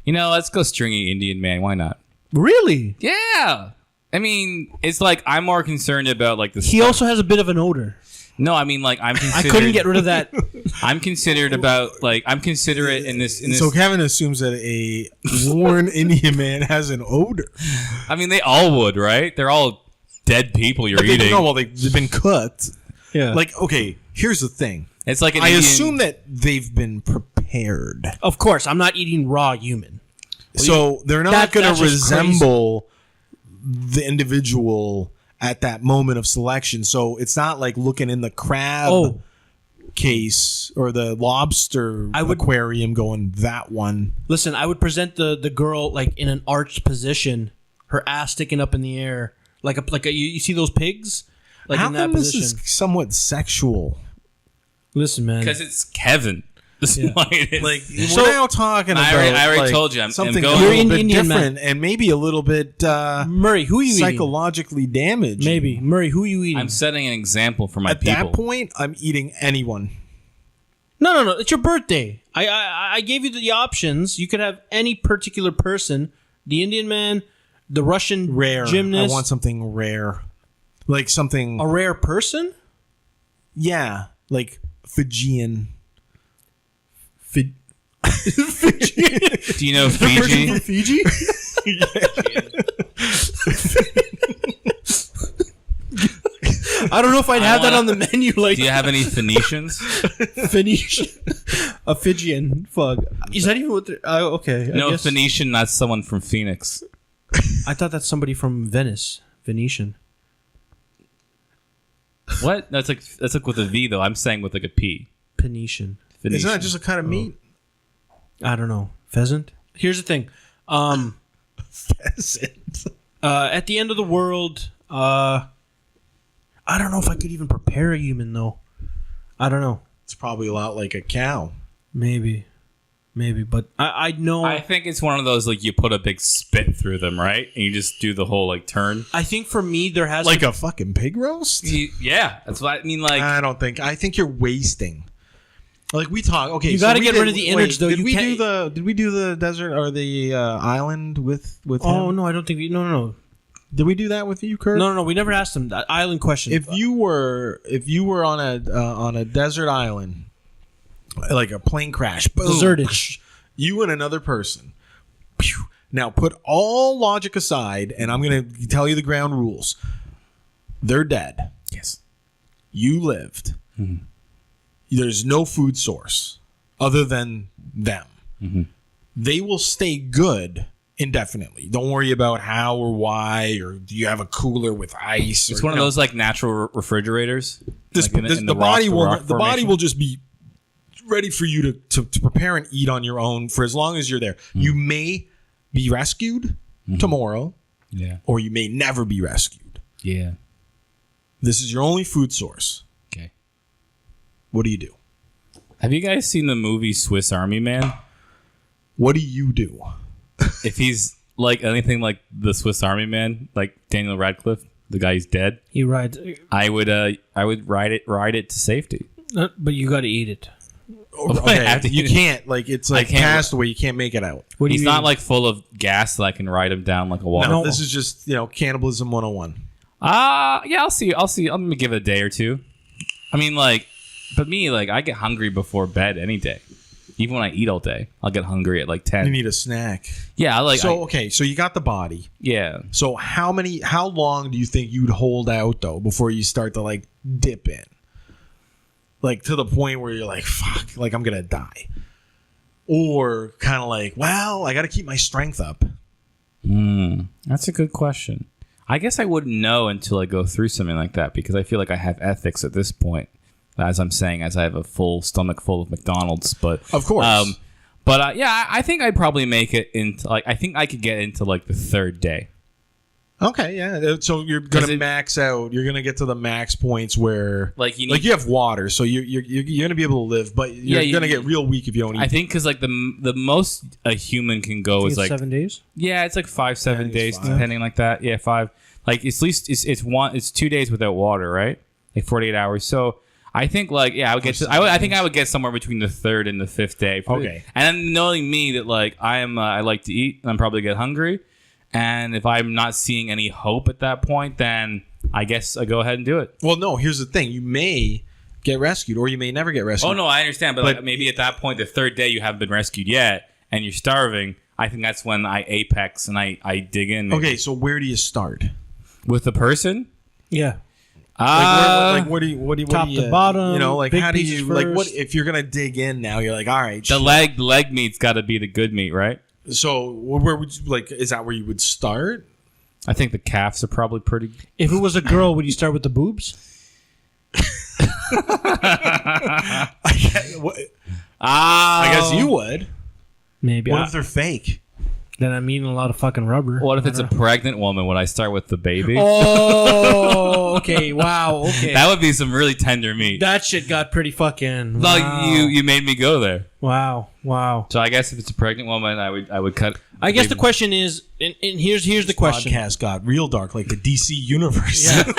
Let's go stringy Indian man. Why not? Really? Yeah. I mean, it's like I'm more concerned about like the. He also has a bit of an odor. No, I mean like I'm considered. I couldn't get rid of that. I'm considerate in this. So Kevin assumes that a worn Indian man has an odor. I mean, they all would, right? They're all dead people you're eating. No, well, they've been cooked. Yeah. Like, okay, here's the thing. It's like I assume that they've been prepared. Of course, I'm not eating raw human. So they're not going to resemble the individual at that moment of selection. So it's not like looking in the crab case or the lobster aquarium going, that one. Listen, I would present the girl like in an arched position, her ass sticking up in the air, like a you see those pigs, like How in that come position. this is somewhat sexual? Listen, man, because it's Kevin. We're now talking about. I already told you. I'm something going a little bit Indian different man. and maybe a little bit Murray. Who are you psychologically damaged? Maybe Murray. Who are you eating? I'm setting an example for my At people. that point, I'm eating anyone. No. It's your birthday. I gave you the options. You could have any particular person. The Indian man, the Russian Rare. gymnast. I want something rare, like something. A rare person. Yeah, like Fijian. Do you know Fiji? Fiji? I don't know if I'd have that on the menu. Like, do you have any Phoenicians? Phoenician, a Fijian. Fuck. Is that even what? Okay. No, Phoenician. That's someone from Phoenix. I thought that's somebody from Venice. Venetian. What? That's like with a V though. I'm saying with like a P. Phoenician. Isn't that just a kind of meat? I don't know. Pheasant. Here's the thing. Pheasant. At the end of the world, I don't know if I could even prepare a human though. I don't know. It's probably a lot like a cow. Maybe, but I know. I think it's one of those like you put a big spit through them, right? And you just do the whole like turn. I think for me there has like a fucking pig roast. Yeah, that's what I mean. Like I think you're wasting. Like we talk. Okay, you got to get rid of the innards though. Did we do the desert or the island with Oh him? no, I don't think no. Did we do that with you, Kirk? No. We never asked him that island question. If you were on a desert island, like a plane crash, boom, deserted, you and another person. Pew. Now put all logic aside, and I'm going to tell you the ground rules. They're dead. Yes. You lived. Mm-hmm. There's no food source other than them. Mm-hmm. They will stay good indefinitely. Don't worry about how or why, or do you have a cooler with ice? It's one of those like natural refrigerators. The body will just be ready for you to prepare and eat on your own for as long as you're there. Mm-hmm. You may be rescued tomorrow, or you may never be rescued. Yeah. This is your only food source. Okay. What do you do? Have you guys seen the movie Swiss Army Man? What do you do? If he's like anything like the Swiss Army Man, like Daniel Radcliffe, the guy who's dead, He rides, I would ride it to safety. but you got to eat it. I have to You eat it. can't, like, it's like can't- Castaway. You can't make it out. What do He's you not eat? like full of gas that I can ride him down like a water. No, this is just, cannibalism 101. Yeah, I'll see. I'm gonna give it a day or two. I mean, like, but me, like, I get hungry before bed any day. Even when I eat all day, I'll get hungry at like 10. You need a snack. Yeah, So you got the body. yeah. So how long do you think you'd hold out though before you start to like dip in? Like to the point where you're like, fuck, like I'm gonna die. Or kind of like, well, I gotta keep my strength up. That's a good question. I guess I wouldn't know until I go through something like that because I feel like I have ethics at this point. As I'm saying, as I have a full stomach full of McDonald's, but Of course. I think I'd probably make it into like I think I could get into like the third day. Okay, yeah. So you're gonna 'Cause max out. You're gonna get to the max points where Like, you like need- you have water, so you're gonna be able to live, but you're you- gonna get real weak if you don't eat. I think because like the most a human can go is like 7 days. yeah, it's like 5-7 it's days 5. depending like that. Yeah, 5. Like at least it's 2 days without water, right? Like 48 hours. So I think like I would get I think I would get somewhere between the third and the fifth day. Okay. And then knowing me that like I like to eat and I'm probably get hungry, and if I'm not seeing any hope at that point, then I guess I go ahead and do it. Well, no. Here's the thing: you may get rescued, or you may never get rescued. Oh no, I understand, but like, maybe at that point, the third day you haven't been rescued yet, and you're starving. I think that's when I apex and I dig in. Okay, so where do you start? With the person. Yeah. What do you top do you, to bottom, like big how do pieces you like what first. if you're gonna dig in now? You're like, all right, The leg meat's got to be the good meat, right? So where would you like? Is that where you would start? I think the calves are probably pretty. If it was a girl, would you start with the boobs? I guess you would. Maybe. What if they're fake? Then I'm eating a lot of fucking rubber. What if it's a pregnant woman? Would I start with the baby? Oh, okay. Wow. Okay. That would be some really tender meat. That shit got pretty fucking. Like Wow. you made me go there. Wow. So I guess if it's a pregnant woman, I would cut. I guess the baby. question is, and here's the question. Podcast got real dark, like the DC universe. Yeah.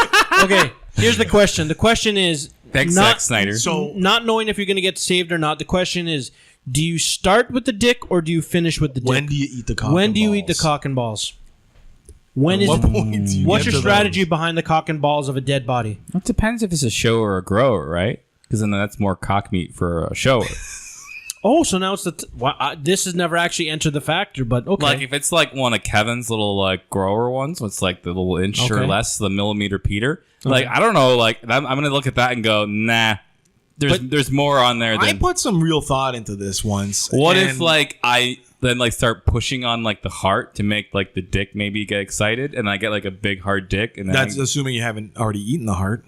Okay. Here's the question. The question is Thanks, Zack Snyder. So not knowing if you're going to get saved or not. The question is, do you start with the dick or do you finish with the dick? when do you eat the cock? When and do you eat the balls? cock and balls? When is What point do you what's get your to strategy behind the cock and balls of a dead body? It depends if it's a show or a grower, right? Because then that's more cock meat for a shower. Oh, so now it's this has never actually entered the factor, but okay. Like if it's like one of Kevin's little like grower ones, it's like the little inch or Okay. less, the millimeter Peter. Like I don't know, like I'm gonna look at that and go, nah. There's more on there I than. put some real thought into this once. What and if like I then like start pushing on like the heart to make like the dick maybe get excited, and I get like a big hard dick, and then that's assuming you haven't already eaten the heart?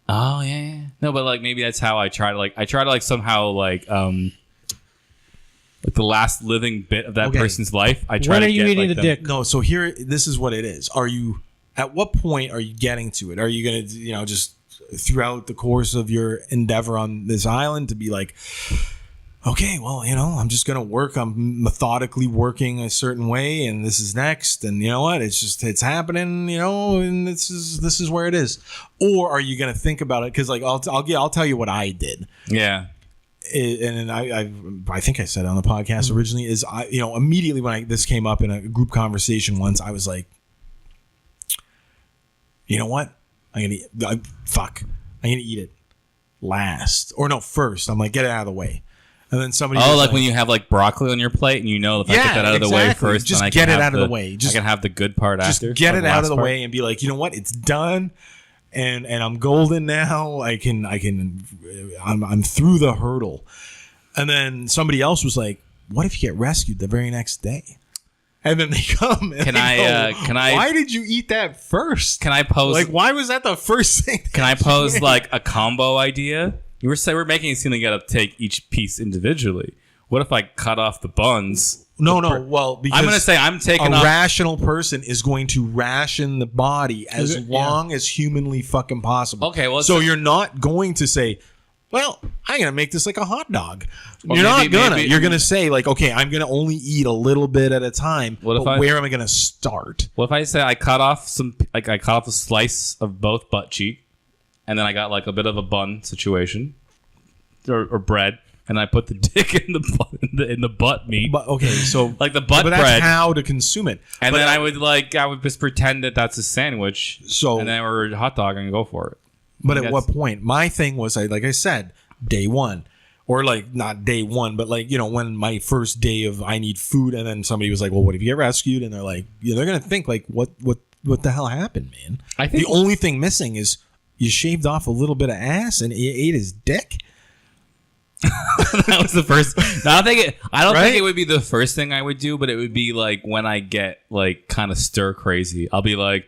oh yeah. No, but like maybe that's how I try to somehow like the last living bit of that Okay. person's life. I try when to are you get, eating like, the them- dick? No, so here, this is what it is. At what point are you getting to it? Are you going to, just throughout the course of your endeavor on this island to be like, okay, well, I'm just going to work. I'm methodically working a certain way, and this is next. And you know what? It's happening, and this is where it is. Or are you going to think about it? Because like, I'll tell you what I did. Yeah. And I think I said it on the podcast originally is immediately when this came up in a group conversation once, I was like, you know what? I'm gonna eat it last or no first. I'm like, get it out of the way, and then somebody. Oh, was like when you have like broccoli on your plate and if I get that out of the way exactly. first, Just then I get can it have out of the way. I can have the good part just after. get like it out of last the part. way and be like, you know what? It's done, and I'm golden now. I'm through the hurdle, and then somebody else was like, what if you get rescued the very next day? And then they come. And Can I? Why did you eat that first? Can I pose? Like, why was that the first thing? Can I pose like a combo idea? We're making it seem like you got to take each piece individually. What if I cut off the buns? No. Well, because I'm going to say I'm taking a off. rational person is going to ration the body as long as humanly fucking possible. Okay, well, so you're not going to say, well, I'm gonna make this like a hot dog. Well, You're maybe- not gonna. maybe- You're gonna say like, okay, I'm gonna only eat a little bit at a time. What if but I- where am I gonna start? What if I say I cut off a slice of both butt cheek, and then I got like a bit of a bun situation, or bread, and I put the dick in the butt meat, But okay, so like the butt but that's bread, how to consume it. and But then I would just pretend that that's a sandwich, So- and then we're hot dog and go for it. But at That's- what point? My thing was, like I said, day one, or like not day one, but like when my first day of I need food, and then somebody was like, "Well, what if you get rescued?" And they're like, they're gonna think like, "What the hell happened, man?" I think the only thing missing is you shaved off a little bit of ass and you ate his dick. that was the first. I don't think Right? it would be the first thing I would do, but it would be like when I get like kind of stir crazy. I'll be like,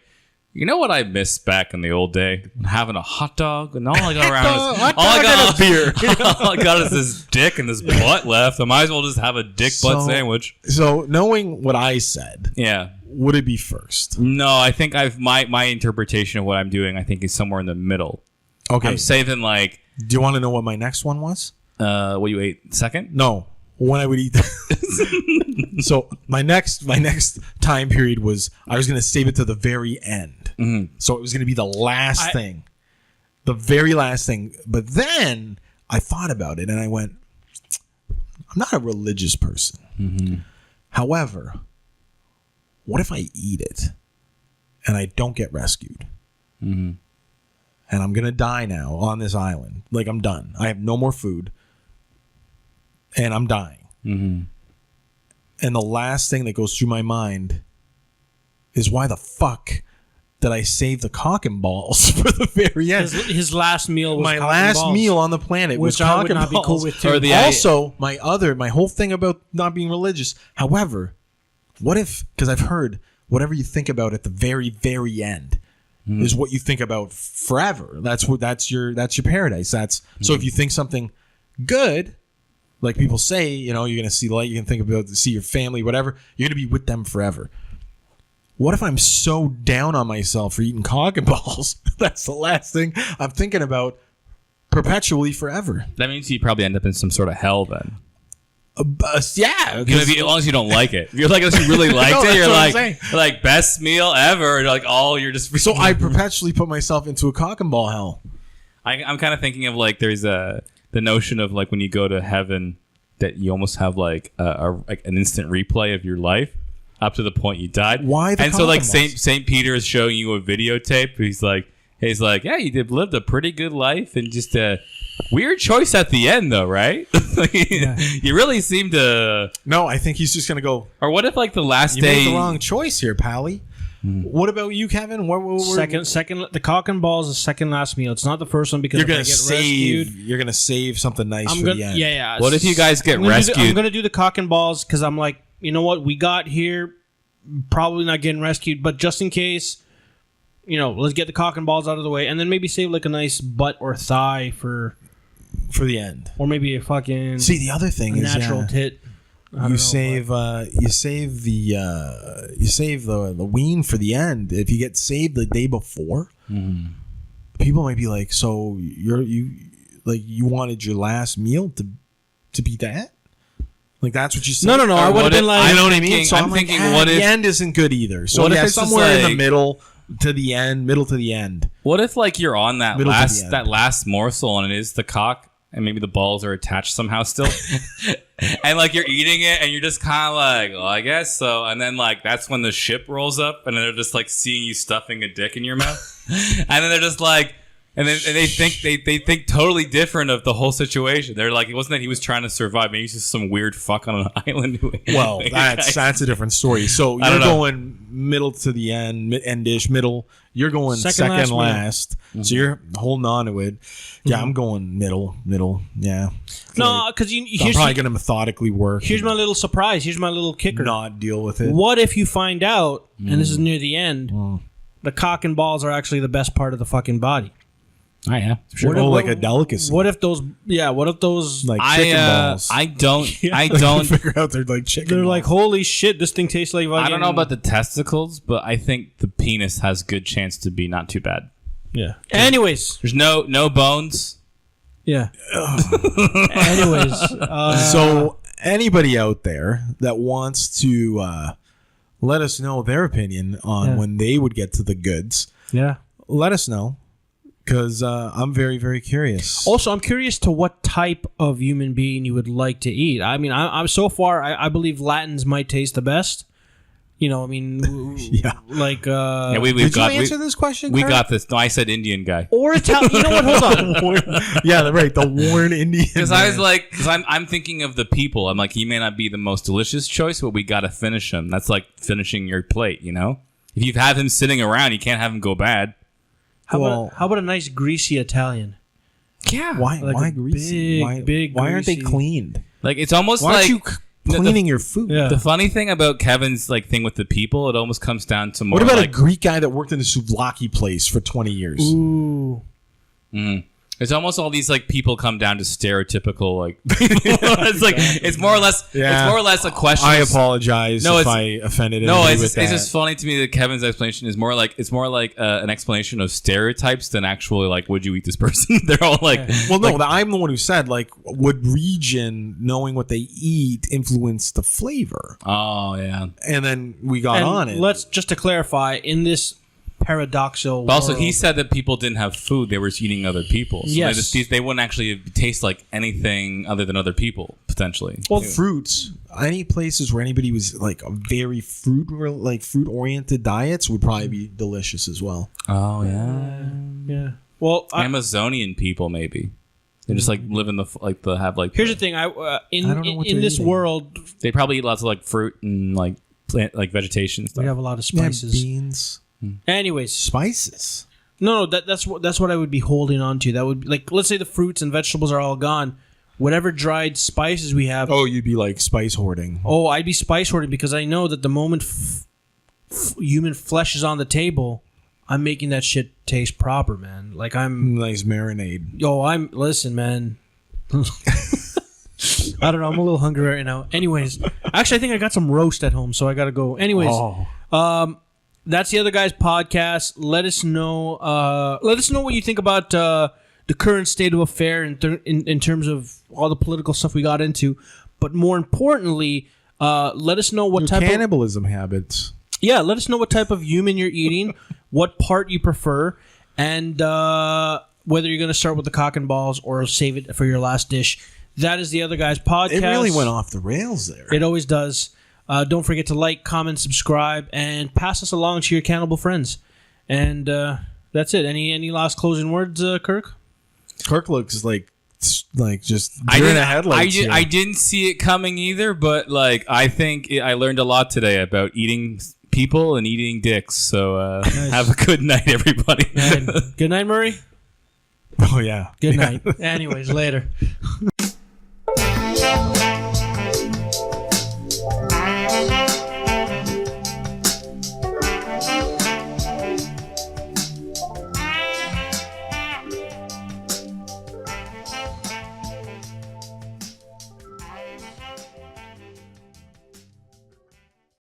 you know what I missed back in the old day? Having a hot dog, and all I got around is all I got is this dick and this butt left. I might as well just have a dick butt sandwich. So knowing what I said, Yeah. would it be first? No, I think my interpretation of what I'm doing, I think, is somewhere in the middle. Okay. I'm saving like Do you want to know what my next one was? what you ate second? No, when I would eat. So my next time period was I was going to save it to the very end. So it was going to be the last thing, the very last thing. But then I thought about it and I went, I'm not a religious person. However, what if I eat it and I don't get rescued? And I'm going to die now on this island. Like I'm done. I have no more food. And I'm dying. And the last thing that goes through my mind is why the fuck did I save the cock and balls for the very end? His last meal was My cock and last balls, meal on the planet was which I cock would and not balls. be cool with too. Or the- Also, my whole thing about not being religious. However, what if? Because I've heard whatever you think about at the very, very end is what you think about forever. That's your paradise. So if you think something good, like people say, you're gonna see light. You can think about see your family, whatever. You're gonna be with them forever. What if I'm so down on myself for eating cock and balls? That's the last thing I'm thinking about perpetually forever. That means you probably end up in some sort of hell then. Yeah, As long as you don't like it. If you're like, unless you really liked No, it, that's you're what I'm like best meal ever. You're like, you're just. so I perpetually put myself into a cock and ball hell. I'm kind of thinking of like there's the notion of like when you go to heaven that you almost have like like an instant replay of your life up to the point you died. Why the And so like cock and balls? Saint Peter is showing you a videotape. He's like, yeah, you lived a pretty good life and just a weird choice at the end though, right? You really seem to. No, I think he's just gonna go. Or what if like the last You day? made the wrong choice here, Pally. What about you, Kevin? What Second, the cock and balls is second last meal. It's not the first one because you're if I gonna get save? rescued, You're gonna save something nice I'm for gonna the end. yeah. What if you guys get I'm gonna rescued? I'm gonna do the cock and balls because I'm like, you know what, we got here, probably not getting rescued, but just in case, let's get the cock and balls out of the way, and then maybe save like a nice butt or thigh for the end. or maybe a fucking See, the other thing is natural tit. you save the ween for the end. If you get saved the day before, people might be like, "So you wanted your last meal to be that?" Like that's what you said. No. I would have been like, You know what I mean? So I'm like, thinking, what the if- end isn't good either? So what if yeah, it's just somewhere in the like- middle to the end. What if like you're on that Middle to the end. last morsel and it is the cock and maybe the balls are attached somehow still, and like you're eating it and you're just kind of like, well, I guess so, and then like that's when the ship rolls up and they're just like seeing you stuffing a dick in your mouth, and then they're just like. And they think totally different of the whole situation. They're like, it wasn't that he was trying to survive. Maybe he's just some weird fuck on an island. Well, that's a different story. So I you're don't know. going middle to the end, end-ish, middle. You're going second last. So you're holding on to it. Yeah, I'm going middle. Yeah. no, because I'm probably going to methodically work. here's and my little surprise. Here's my little kicker. not deal with it. What if you find out, and this is near the end, the cock and balls are actually the best part of the fucking body? Oh yeah, sure. Oh, like a delicacy. What if those? Yeah. What if those? like chicken balls? I don't figure out they're like chicken. They're balls. like, holy shit, this thing tastes like. I don't know about the testicles, but I think the penis has good chance to be not too bad. Yeah. Anyways, There's no bones. Yeah. Anyways, So anybody out there that wants to let us know their opinion on when they would get to the goods, yeah. let us know, because I'm very, very curious. Also, I'm curious to what type of human being you would like to eat. I mean, I'm so far, I believe Latins might taste the best. You know, I mean, Yeah. like, Yeah, we've Did got, you answer this question? we Kirk? got this. No, I said Indian guy. or Italian. You know what? Hold on. Yeah, right. The worn Indian. Because I was man. like, because I'm thinking of the people. I'm like, he may not be the most delicious choice, but we got to finish him. That's like finishing your plate, you know? If you have him sitting around, you can't have him go bad. How Well- about a nice greasy Italian? Yeah. why? like Why a greasy? big, why aren't they greasy- cleaned? Like, it's almost Why like... aren't you cleaning your food? Yeah. The funny thing about Kevin's like thing with the people, it almost comes down to more What about like... a Greek guy that worked in a souvlaki place for 20 years? Ooh. It's almost all these like people come down to stereotypical like. It's like it's more or less. Yeah. It's more or less a question. I apologize No, if it's- I offended No, anybody it's with it's that. just funny to me that Kevin's explanation is more like an explanation of stereotypes than actually like would you eat this person? They're all like, Well, no, I'm the one who said, like, would region, knowing what they eat, influence the flavor? oh yeah. And then we got And on it. let's just to clarify, in this paradoxical But also, world, he said that people didn't have food; they were just eating other people. So Yes. they wouldn't actually taste like anything other than other people potentially. Well, fruits. Any places where anybody was like a very fruit-oriented diets would probably be delicious as well. Oh yeah. yeah. Well, Amazonian people maybe. They just like live in the have like. here's the thing: I don't know what in they're this eating. world, They probably eat lots of like fruit and like plant like vegetation and we stuff. have a lot of They have spices. beans, Anyways, spices. no, that's what I would be holding on to. That would be, like, let's say the fruits and vegetables are all gone. Whatever dried spices we have. Oh, you'd be like spice hoarding. Oh, I'd be spice hoarding because I know that the moment human flesh is on the table, I'm making that shit taste proper, man. Like Nice marinade. listen, man. I don't know. I'm a little hungry right now. Anyways, actually, I think I got some roast at home, so I gotta go. Anyways, that's the Other Guys podcast. Let us know. Let us know what you think about the current state of affair in terms of all the political stuff we got into. But more importantly, let us know what Your type of cannibalism habits. let us know what type of human you're eating, what part you prefer, and whether you're going to start with the cock and balls or save it for your last dish. That is the Other Guys podcast. It really went off the rails there. It always does. Don't forget to like, comment, subscribe, and pass us along to your cannibal friends. And that's it. Any last closing words, Kirk? Kirk looks like just I deer in didn't, the headlights here. I didn't see it coming either, but like I think I learned a lot today about eating people and eating dicks. So have a good night, everybody. And good night, Murray. Oh yeah. Good night. Anyways, later.